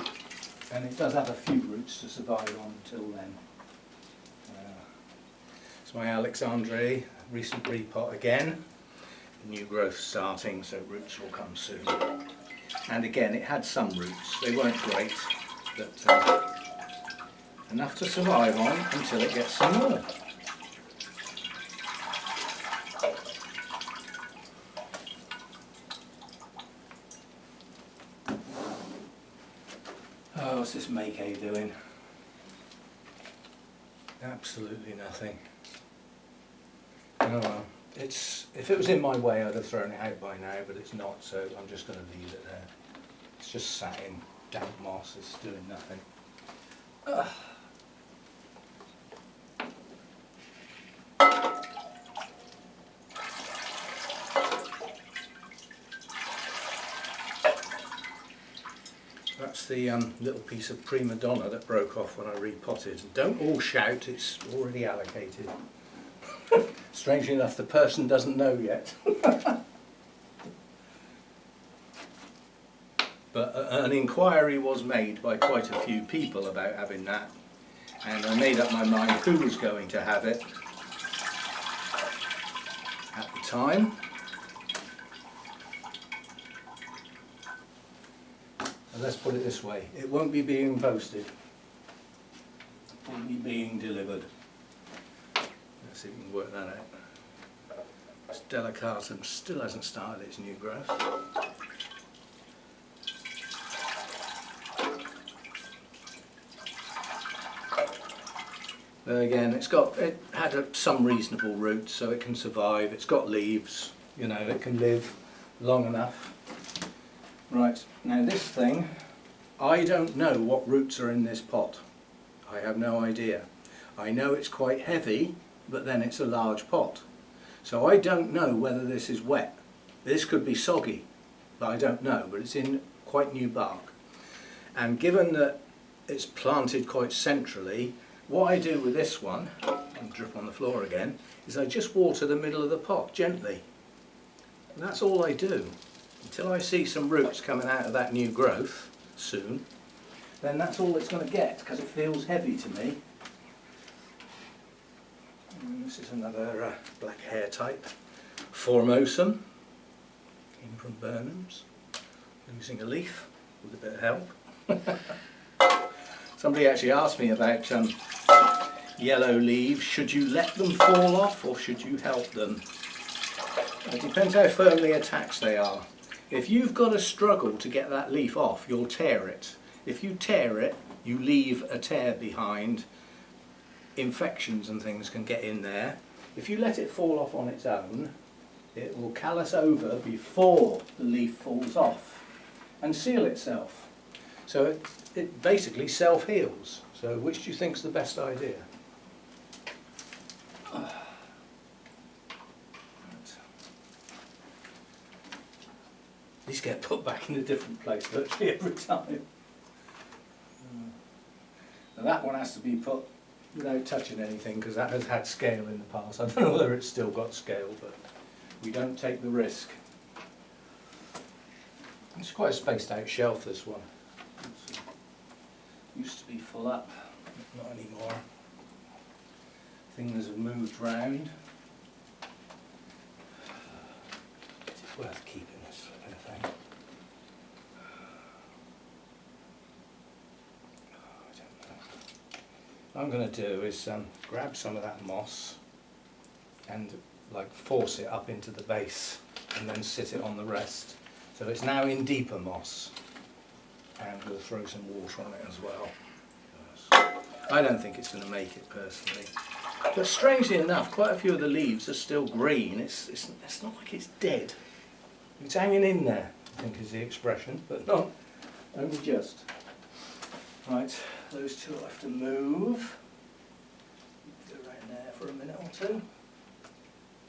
And it does have a few roots to survive on until then. It's my Alexandre, recent repot again. New growth starting, so roots will come soon. And again, it had some roots. They weren't great, but enough to survive on until it gets some more. Oh, what's this Make-A doing? Absolutely nothing. Oh well, if it was in my way I'd have thrown it out by now, but it's not, so I'm just going to leave it there. It's just sat in damp moss, it's doing nothing. Ugh. That's the little piece of prima donna that broke off when I repotted. Don't all shout, it's already allocated. Strangely enough, the person doesn't know yet. But an inquiry was made by quite a few people about having that, and I made up my mind who was going to have it at the time. And let's put it this way, it won't be being posted, it will be being delivered. Let's see if we can work that out. This delicatum still hasn't started its new growth. Again, it had some reasonable roots, so it can survive. It's got leaves, you know, it can live long enough. Right, now this thing, I don't know what roots are in this pot. I have no idea. I know it's quite heavy, but then it's a large pot. So I don't know whether this is wet. This could be soggy, but I don't know, but it's in quite new bark. And given that it's planted quite centrally, what I do with this one, and drip on the floor again, is I just water the middle of the pot gently. And that's all I do. Until I see some roots coming out of that new growth soon, then that's all it's going to get, because it feels heavy to me. And this is another black hair type, Formosum, came from Burnham's, losing a leaf with a bit of help. Somebody actually asked me about yellow leaves. Should you let them fall off or should you help them? It depends how firmly attached they are. If you've got a struggle to get that leaf off, you'll tear it. If you tear it, you leave a tear behind. Infections and things can get in there. If you let it fall off on its own, it will callus over before the leaf falls off and seal itself. So it basically self-heals. So which do you think is the best idea? These get put back in a different place virtually every time. Now that one has to be put without touching anything because that has had scale in the past. I don't know whether it's still got scale, but we don't take the risk. It's quite a spaced out shelf, this one. Used to be full up, not anymore. Things have moved round. It's worth keeping this sort of thing. What I'm going to do is grab some of that moss and like force it up into the base and then sit it on the rest. So it's now in deeper moss. And we'll throw some water on it as well. I don't think it's going to make it personally. But strangely enough, quite a few of the leaves are still green. It's not like it's dead. It's hanging in there, I think is the expression, but not only just. Right, those two will have to move. Go around there for a minute or two.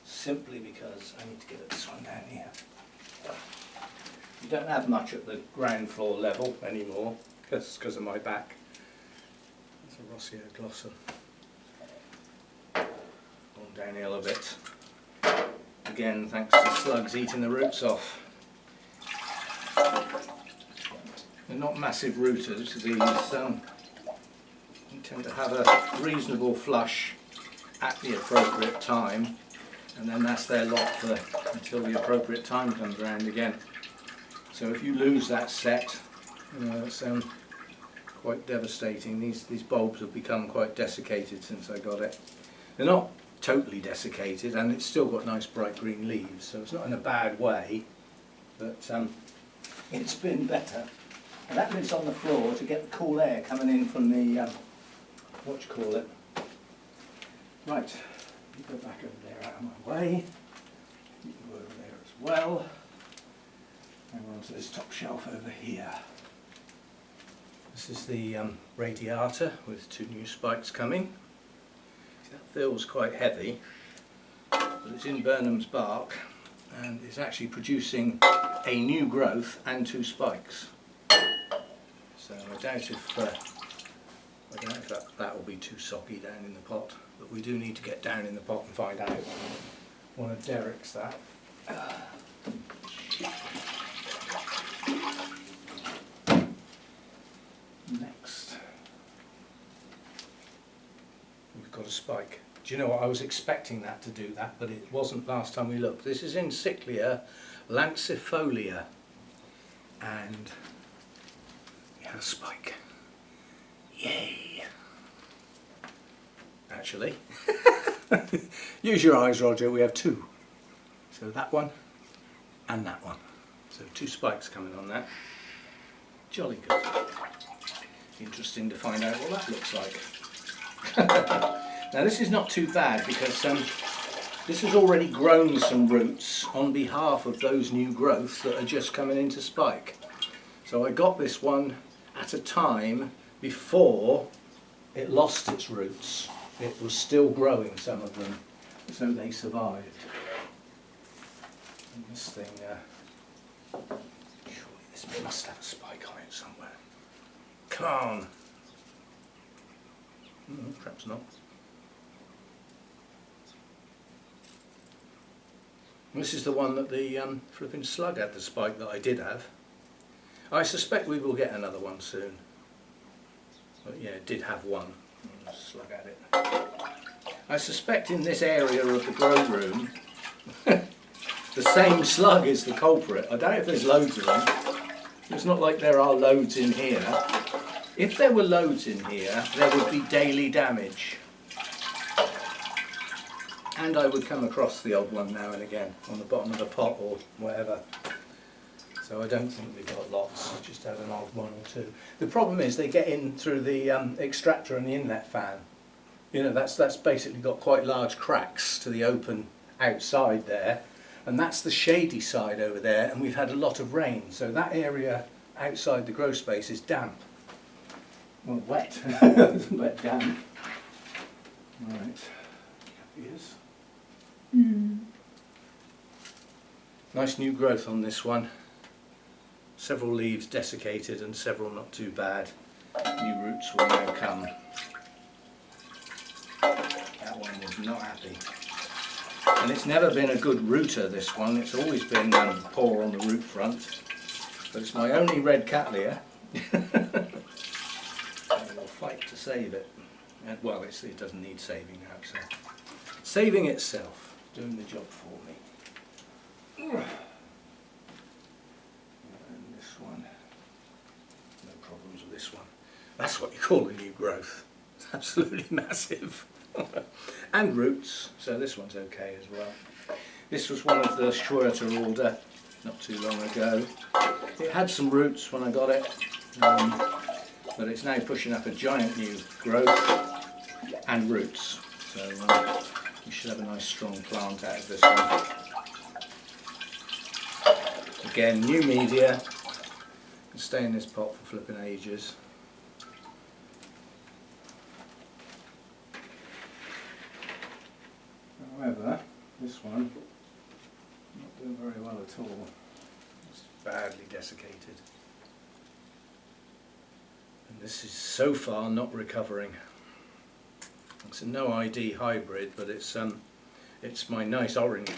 Simply because I need to get this one down here. You don't have much at the ground floor level anymore because of my back. It's a Rossio glossum. Gone downhill a bit. Again, thanks to slugs eating the roots off. They're not massive rooters, these tend to have a reasonable flush at the appropriate time, and then that's their lot until the appropriate time comes around again. So if you lose that set, you know, it's quite devastating. These bulbs have become quite desiccated since I got it. They're not totally desiccated, and it's still got nice bright green leaves, so it's not in a bad way, but it's been better. And that lives on the floor to get the cool air coming in from the, what do you call it? Right, you go back over there out of my way. You can go over there as well. And we're onto this top shelf over here. This is the radiator with 2 new spikes coming. That feels quite heavy, but it's in Burnham's bark and it's actually producing a new growth and 2 spikes. So I doubt if that will be too soggy down in the pot, but we do need to get down in the pot and find out. One of Derek's that. Next, we've got a spike. Do you know what? I was expecting that to do that, but it wasn't last time we looked. This is in Cyclia lancifolia, and we have a spike. Yay! Actually, use your eyes, Roger. We have 2. So that one and that one. So 2 spikes coming on that. Jolly good. Interesting to find out what that looks like. Now this is not too bad because this has already grown some roots on behalf of those new growths that are just coming into spike. So I got this one at a time before it lost its roots. It was still growing, some of them, so they survived. And this thing, surely this must have a spike on it somewhere. Come on! Perhaps not. This is the one that the flipping slug had the spike that I did have. I suspect we will get another one soon. But yeah, it did have one. Slug at it. I suspect in this area of the grow room, the same slug is the culprit. I doubt if there's loads of them. It's not like there are loads in here. If there were loads in here, there would be daily damage. And I would come across the odd one now and again on the bottom of the pot or whatever. So I don't think we've got lots, just have an odd 1 or 2. The problem is they get in through the extractor and the inlet fan. You know, that's basically got quite large cracks to the open outside there, and that's the shady side over there, and we've had a lot of rain, so that area outside the grow space is damp. Well, wet. Wet, damp. Right. Yes. Nice new growth on this one. Several leaves desiccated and several not too bad. New roots will now come. That one was not happy. And it's never been a good rooter, this one. It's always been poor on the root front. But it's my only red cattleya. I will fight to save it. And, well, it doesn't need saving now, so. Saving itself, doing the job for me. And this one, no problems with this one. That's what you call a new growth. It's absolutely massive. And roots, so this one's okay as well. This was one of the Schwerter order not too long ago. It had some roots when I got it, but it's now pushing up a giant new growth and roots. So we should have a nice strong plant out of this one. Again, new media, can stay in this pot for flipping ages. However, this one, not doing very well at all. It's badly desiccated. And this is so far not recovering. It's a no ID hybrid, but it's my nice orange.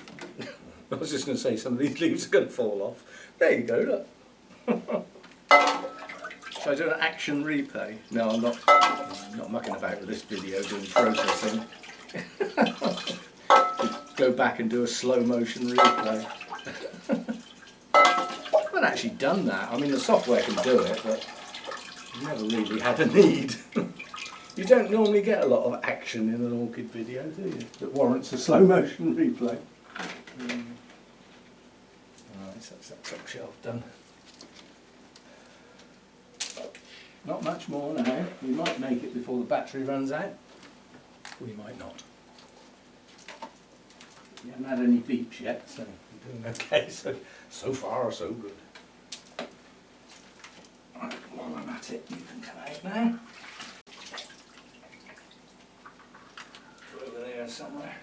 I was just going to say some of these leaves are going to fall off. There you go, look. Should I do an action replay? No, I'm not mucking about with this video doing processing. Go back and do a slow motion replay. I haven't actually done that. I mean, the software can do it, but I've never really had a need. You don't normally get a lot of action in an orchid video, do you? That warrants a slow motion replay. Alright, so that's that top shelf done. Not much more now. We might make it before the battery runs out. We might not. We haven't had any beeps yet, so we're doing okay. So far, so good. Right, while I'm at it, you can come out now. Over there somewhere.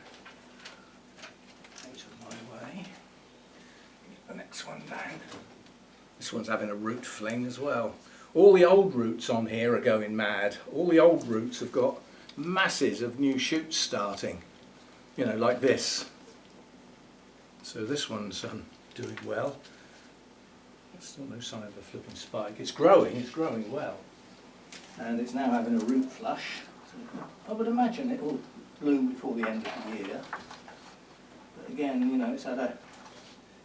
Out of my way. Get the next one down. This one's having a root fling as well. All the old roots on here are going mad. All the old roots have got masses of new shoots starting. You know, like this. So this one's doing well. There's still no sign of a flipping spike. It's growing well. And it's now having a root flush. So I would imagine it will bloom before the end of the year. But again, you know, it's had a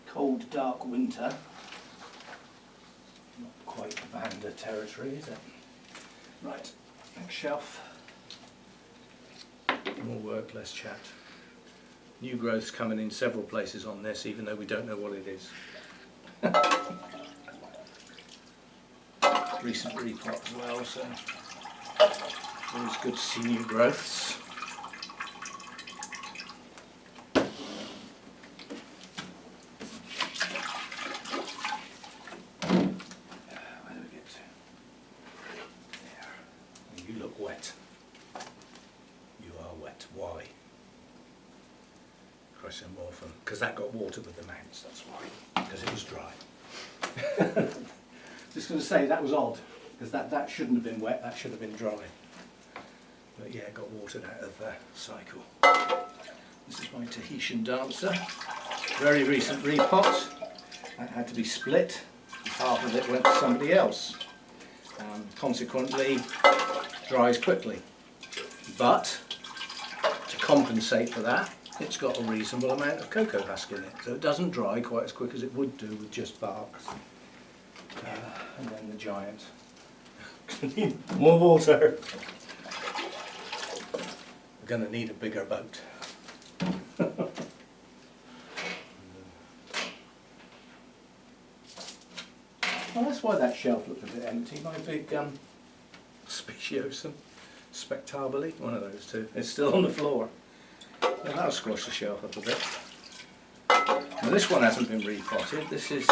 cold, dark winter. Not quite vanda territory, is it? Right, next shelf. More work, less chat. New growths coming in several places on this, even though we don't know what it is. Recent repot as well, so always good to see new growths. Where do we get to? There. You look wet. You are wet. Why? Chrysomorphum. Because that got water with the mounts, that's why. Because it was dry. Just going to say that was odd, because that shouldn't have been wet, that should have been dry. But yeah, it got watered out of the cycle. This is my Tahitian dancer. Very recent repot. That had to be split. Half of it went to somebody else. Consequently, dries quickly. But, to compensate for that, it's got a reasonable amount of cocoa husk in it. So it doesn't dry quite as quick as it would do with just bark. And then the giant. Need more water. We're going to need a bigger boat. Well, that's why that shelf looked a bit empty. My big speciosum, spectabile, one of those two, is still on the floor. Yeah, that'll squash the shelf up a bit. Now this one hasn't been repotted. This is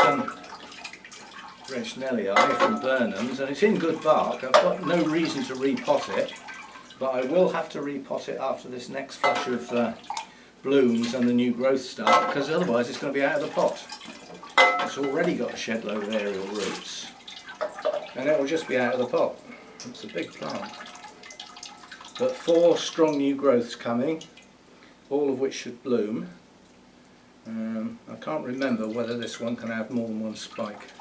Regnellii from Burnham's, and it's in good bark. I've got no reason to repot it, but I will have to repot it after this next flush of blooms and the new growth start, because otherwise it's going to be out of the pot. It's already got a shed load of aerial roots, and it will just be out of the pot. It's a big plant. But 4 strong new growths coming, all of which should bloom. I can't remember whether this one can have more than one spike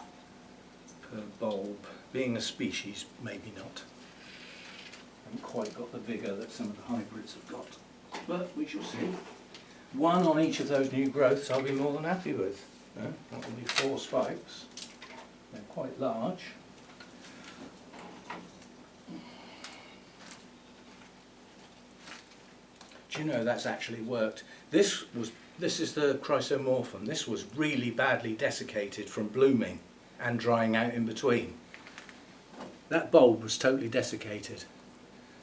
per bulb. Being a species, maybe not. Haven't quite got the vigour that some of the hybrids have got, but we shall see. 1 on each of those new growths I'll be more than happy with. That will be 4 spikes. They're quite large. Do you know that's actually worked? This is the Chrysomorphum. This was really badly desiccated from blooming and drying out in between. That bulb was totally desiccated.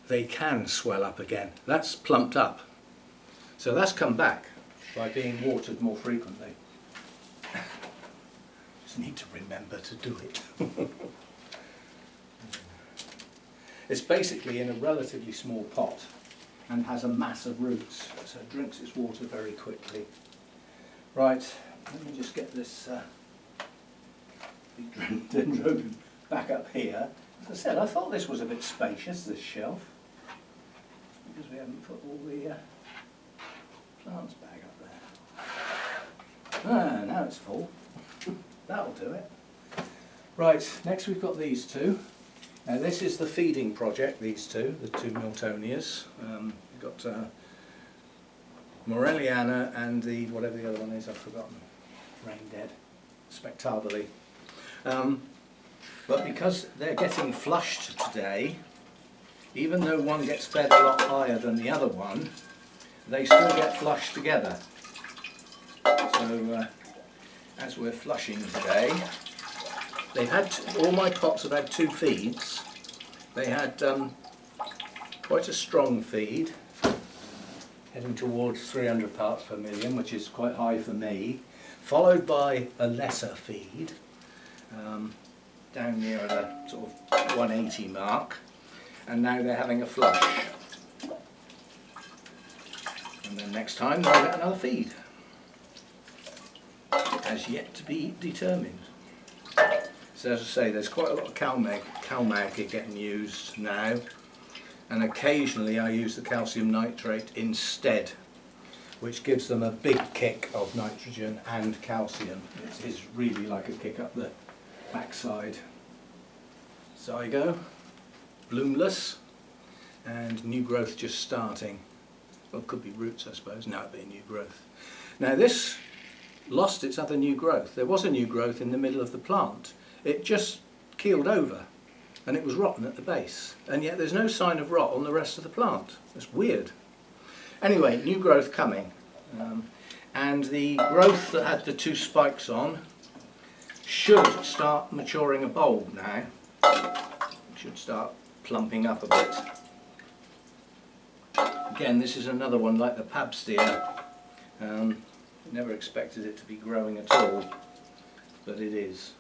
They can swell up again. That's plumped up. So that's come back by being watered more frequently. Just need to remember to do it. It's basically in a relatively small pot and has a mass of roots, so it drinks its water very quickly. Right, let me just get this big dendrobium back up here. As I said, I thought this was a bit spacious, this shelf, because we haven't put all the plants back up there. Ah, now it's full. That'll do it. Right, next we've got these two. Now this is the feeding project, these two, the 2 Miltonias. We've got Morelliana and the, whatever the other one is, I've forgotten, Rain Dead, Spectabile. But because they're getting flushed today, even though one gets fed a lot higher than the other one, they still get flushed together. So as we're flushing today, they've had all my pots have had 2 feeds, They had quite a strong feed, heading towards 300 parts per million, which is quite high for me, followed by a lesser feed, down near the sort of 180 mark, and now they're having a flush. And then next time they'll get another feed. As yet to be determined. So as I say, there's quite a lot of cow milk getting used now, and occasionally I use the calcium nitrate instead, which gives them a big kick of nitrogen and calcium. It is really like a kick up the backside. Zygo, bloomless, and new growth just starting. Well, it could be roots, I suppose. No, it'd be a new growth. Now this lost its other new growth. There was a new growth in the middle of the plant. It just keeled over and it was rotten at the base, and yet there's no sign of rot on the rest of the plant. It's weird. Anyway, new growth coming, and the growth that had the two spikes on should start maturing a bulb now. Should start plumping up a bit. Again, this is another one like the pabstia. Never expected it to be growing at all, but it is.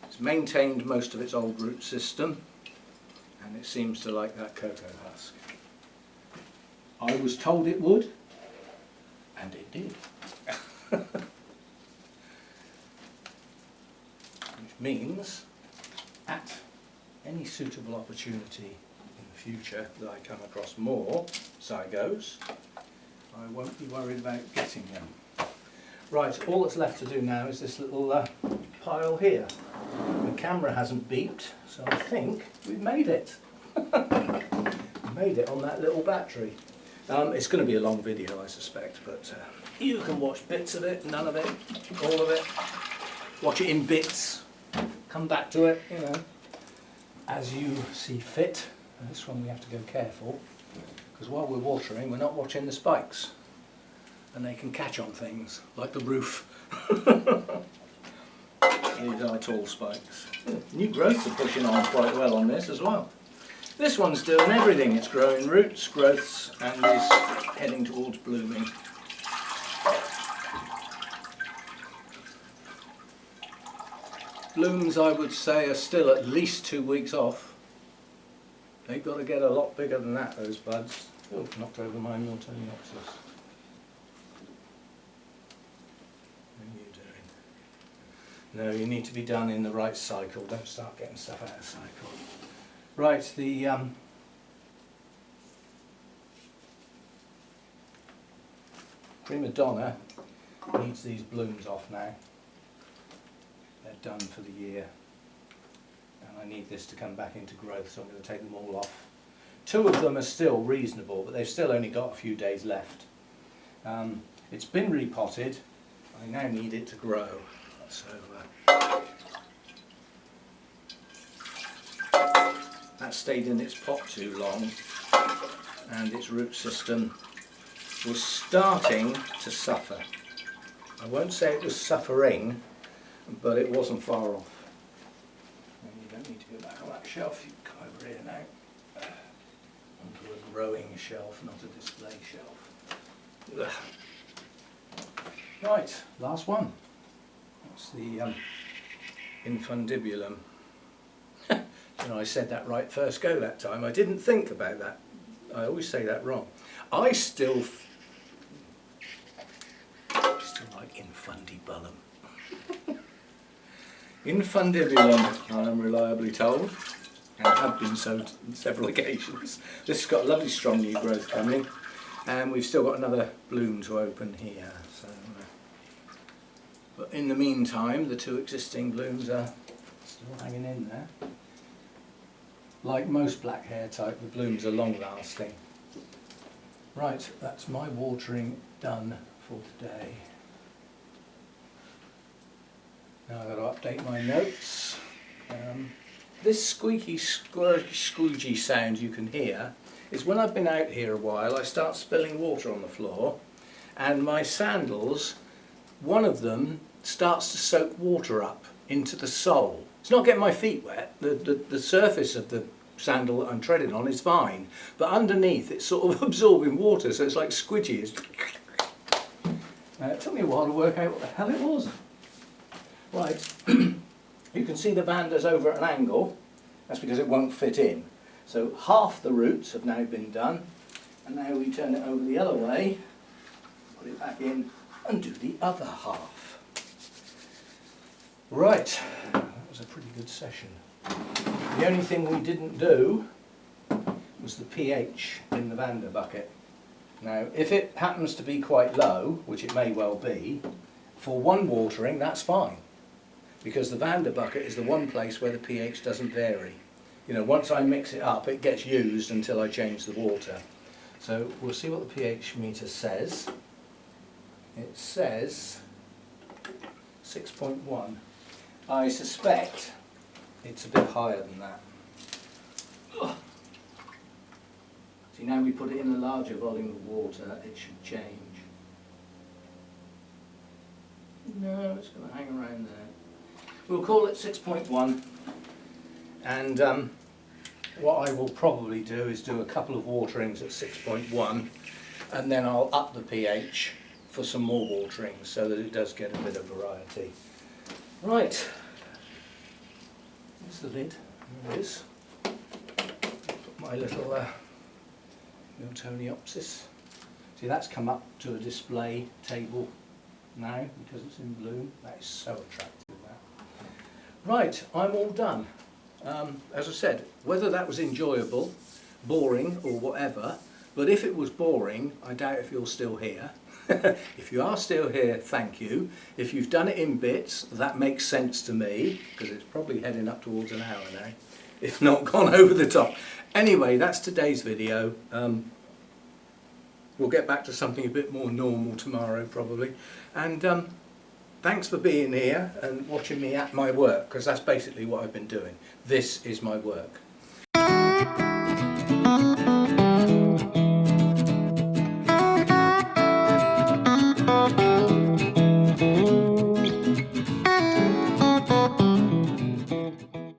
It's maintained most of its old root system, and it seems to like that cocoa husk. I was told it would, and it did. Which means, at any suitable opportunity in the future that I come across more Zygos, I won't be worried about getting them. Right, all that's left to do now is this little pile here. The camera hasn't beeped, so I think we've made it. Made it on that little battery. It's going to be a long video, I suspect, but you can watch bits of it, none of it, all of it. Watch it in bits. Come back to it, you know, as you see fit. And this one we have to go careful, because while we're watering, we're not watching the spikes, and they can catch on things like the roof. These are tall spikes. New growths are pushing on quite well on this as well. This one's doing everything. It's growing roots, growths, and is heading towards blooming. Blooms, I would say, are still at least 2 weeks off. They've got to get a lot bigger than that, those buds. Oh, knocked over my Miltoniopsis. What are you doing? No, you need to be done in the right cycle. Don't start getting stuff out of cycle. Right, the prima donna needs these blooms off now. They're done for the year, and I need this to come back into growth, so I'm going to take them all off. 2 of them are still reasonable, but they've still only got a few days left. It's been repotted. I now need it to grow. So that stayed in its pot too long, and its root system was starting to suffer. I won't say it was suffering, but it wasn't far off. And you don't need to go back on that shelf, you can come over here now. Onto a growing shelf, not a display shelf. Ugh. Right, last one. That's the infundibulum. You know, I said that right first go that time. I didn't think about that. I always say that wrong. I still like infundibulum. Infundibulum, I am reliably told, and have been so on several occasions. This has got a lovely strong new growth coming, and we've still got another bloom to open here. So, but in the meantime, the 2 existing blooms are still hanging in there. Like most black hair type, the blooms are long lasting. Right, that's my watering done for today. Now I've got to update my notes. This squeaky, squeegee sound you can hear is when I've been out here a while, I start spilling water on the floor, and my sandals, one of them starts to soak water up into the sole. It's not getting my feet wet. The surface of the sandal that I'm treading on is fine, but underneath it's sort of absorbing water, so it's like squidgy. It took me a while to work out what the hell it was. Right, you can see the vanda's over at an angle. That's because it won't fit in. So half the roots have now been done, and now we turn it over the other way, put it back in and do the other half. Right, that was a pretty good session. The only thing we didn't do was the pH in the vanda bucket. Now if it happens to be quite low, which it may well be, for one watering that's fine, because the vanda bucket is the one place where the pH doesn't vary. You know, once I mix it up it gets used until I change the water. So we'll see what the pH meter says. It says 6.1. I suspect it's a bit higher than that. Ugh. See, now we put it in a larger volume of water, it should change. No, it's going to hang around there. We'll call it 6.1, and what I will probably do is do a couple of waterings at 6.1, and then I'll up the pH for some more waterings so that it does get a bit of variety. Right, there's the lid, there it is. Put my little Miltoniopsis. See, that's come up to a display table now because it's in bloom. That is so attractive, that. Right, I'm all done. As I said, whether that was enjoyable, boring or whatever, but if it was boring, I doubt if you're still here. If you are still here, thank you. If you've done it in bits, that makes sense to me, because it's probably heading up towards an hour now, if not gone over the top. Anyway, that's today's video. We'll get back to something a bit more normal tomorrow probably. And thanks for being here and watching me at my work, because that's basically what I've been doing. This is my work.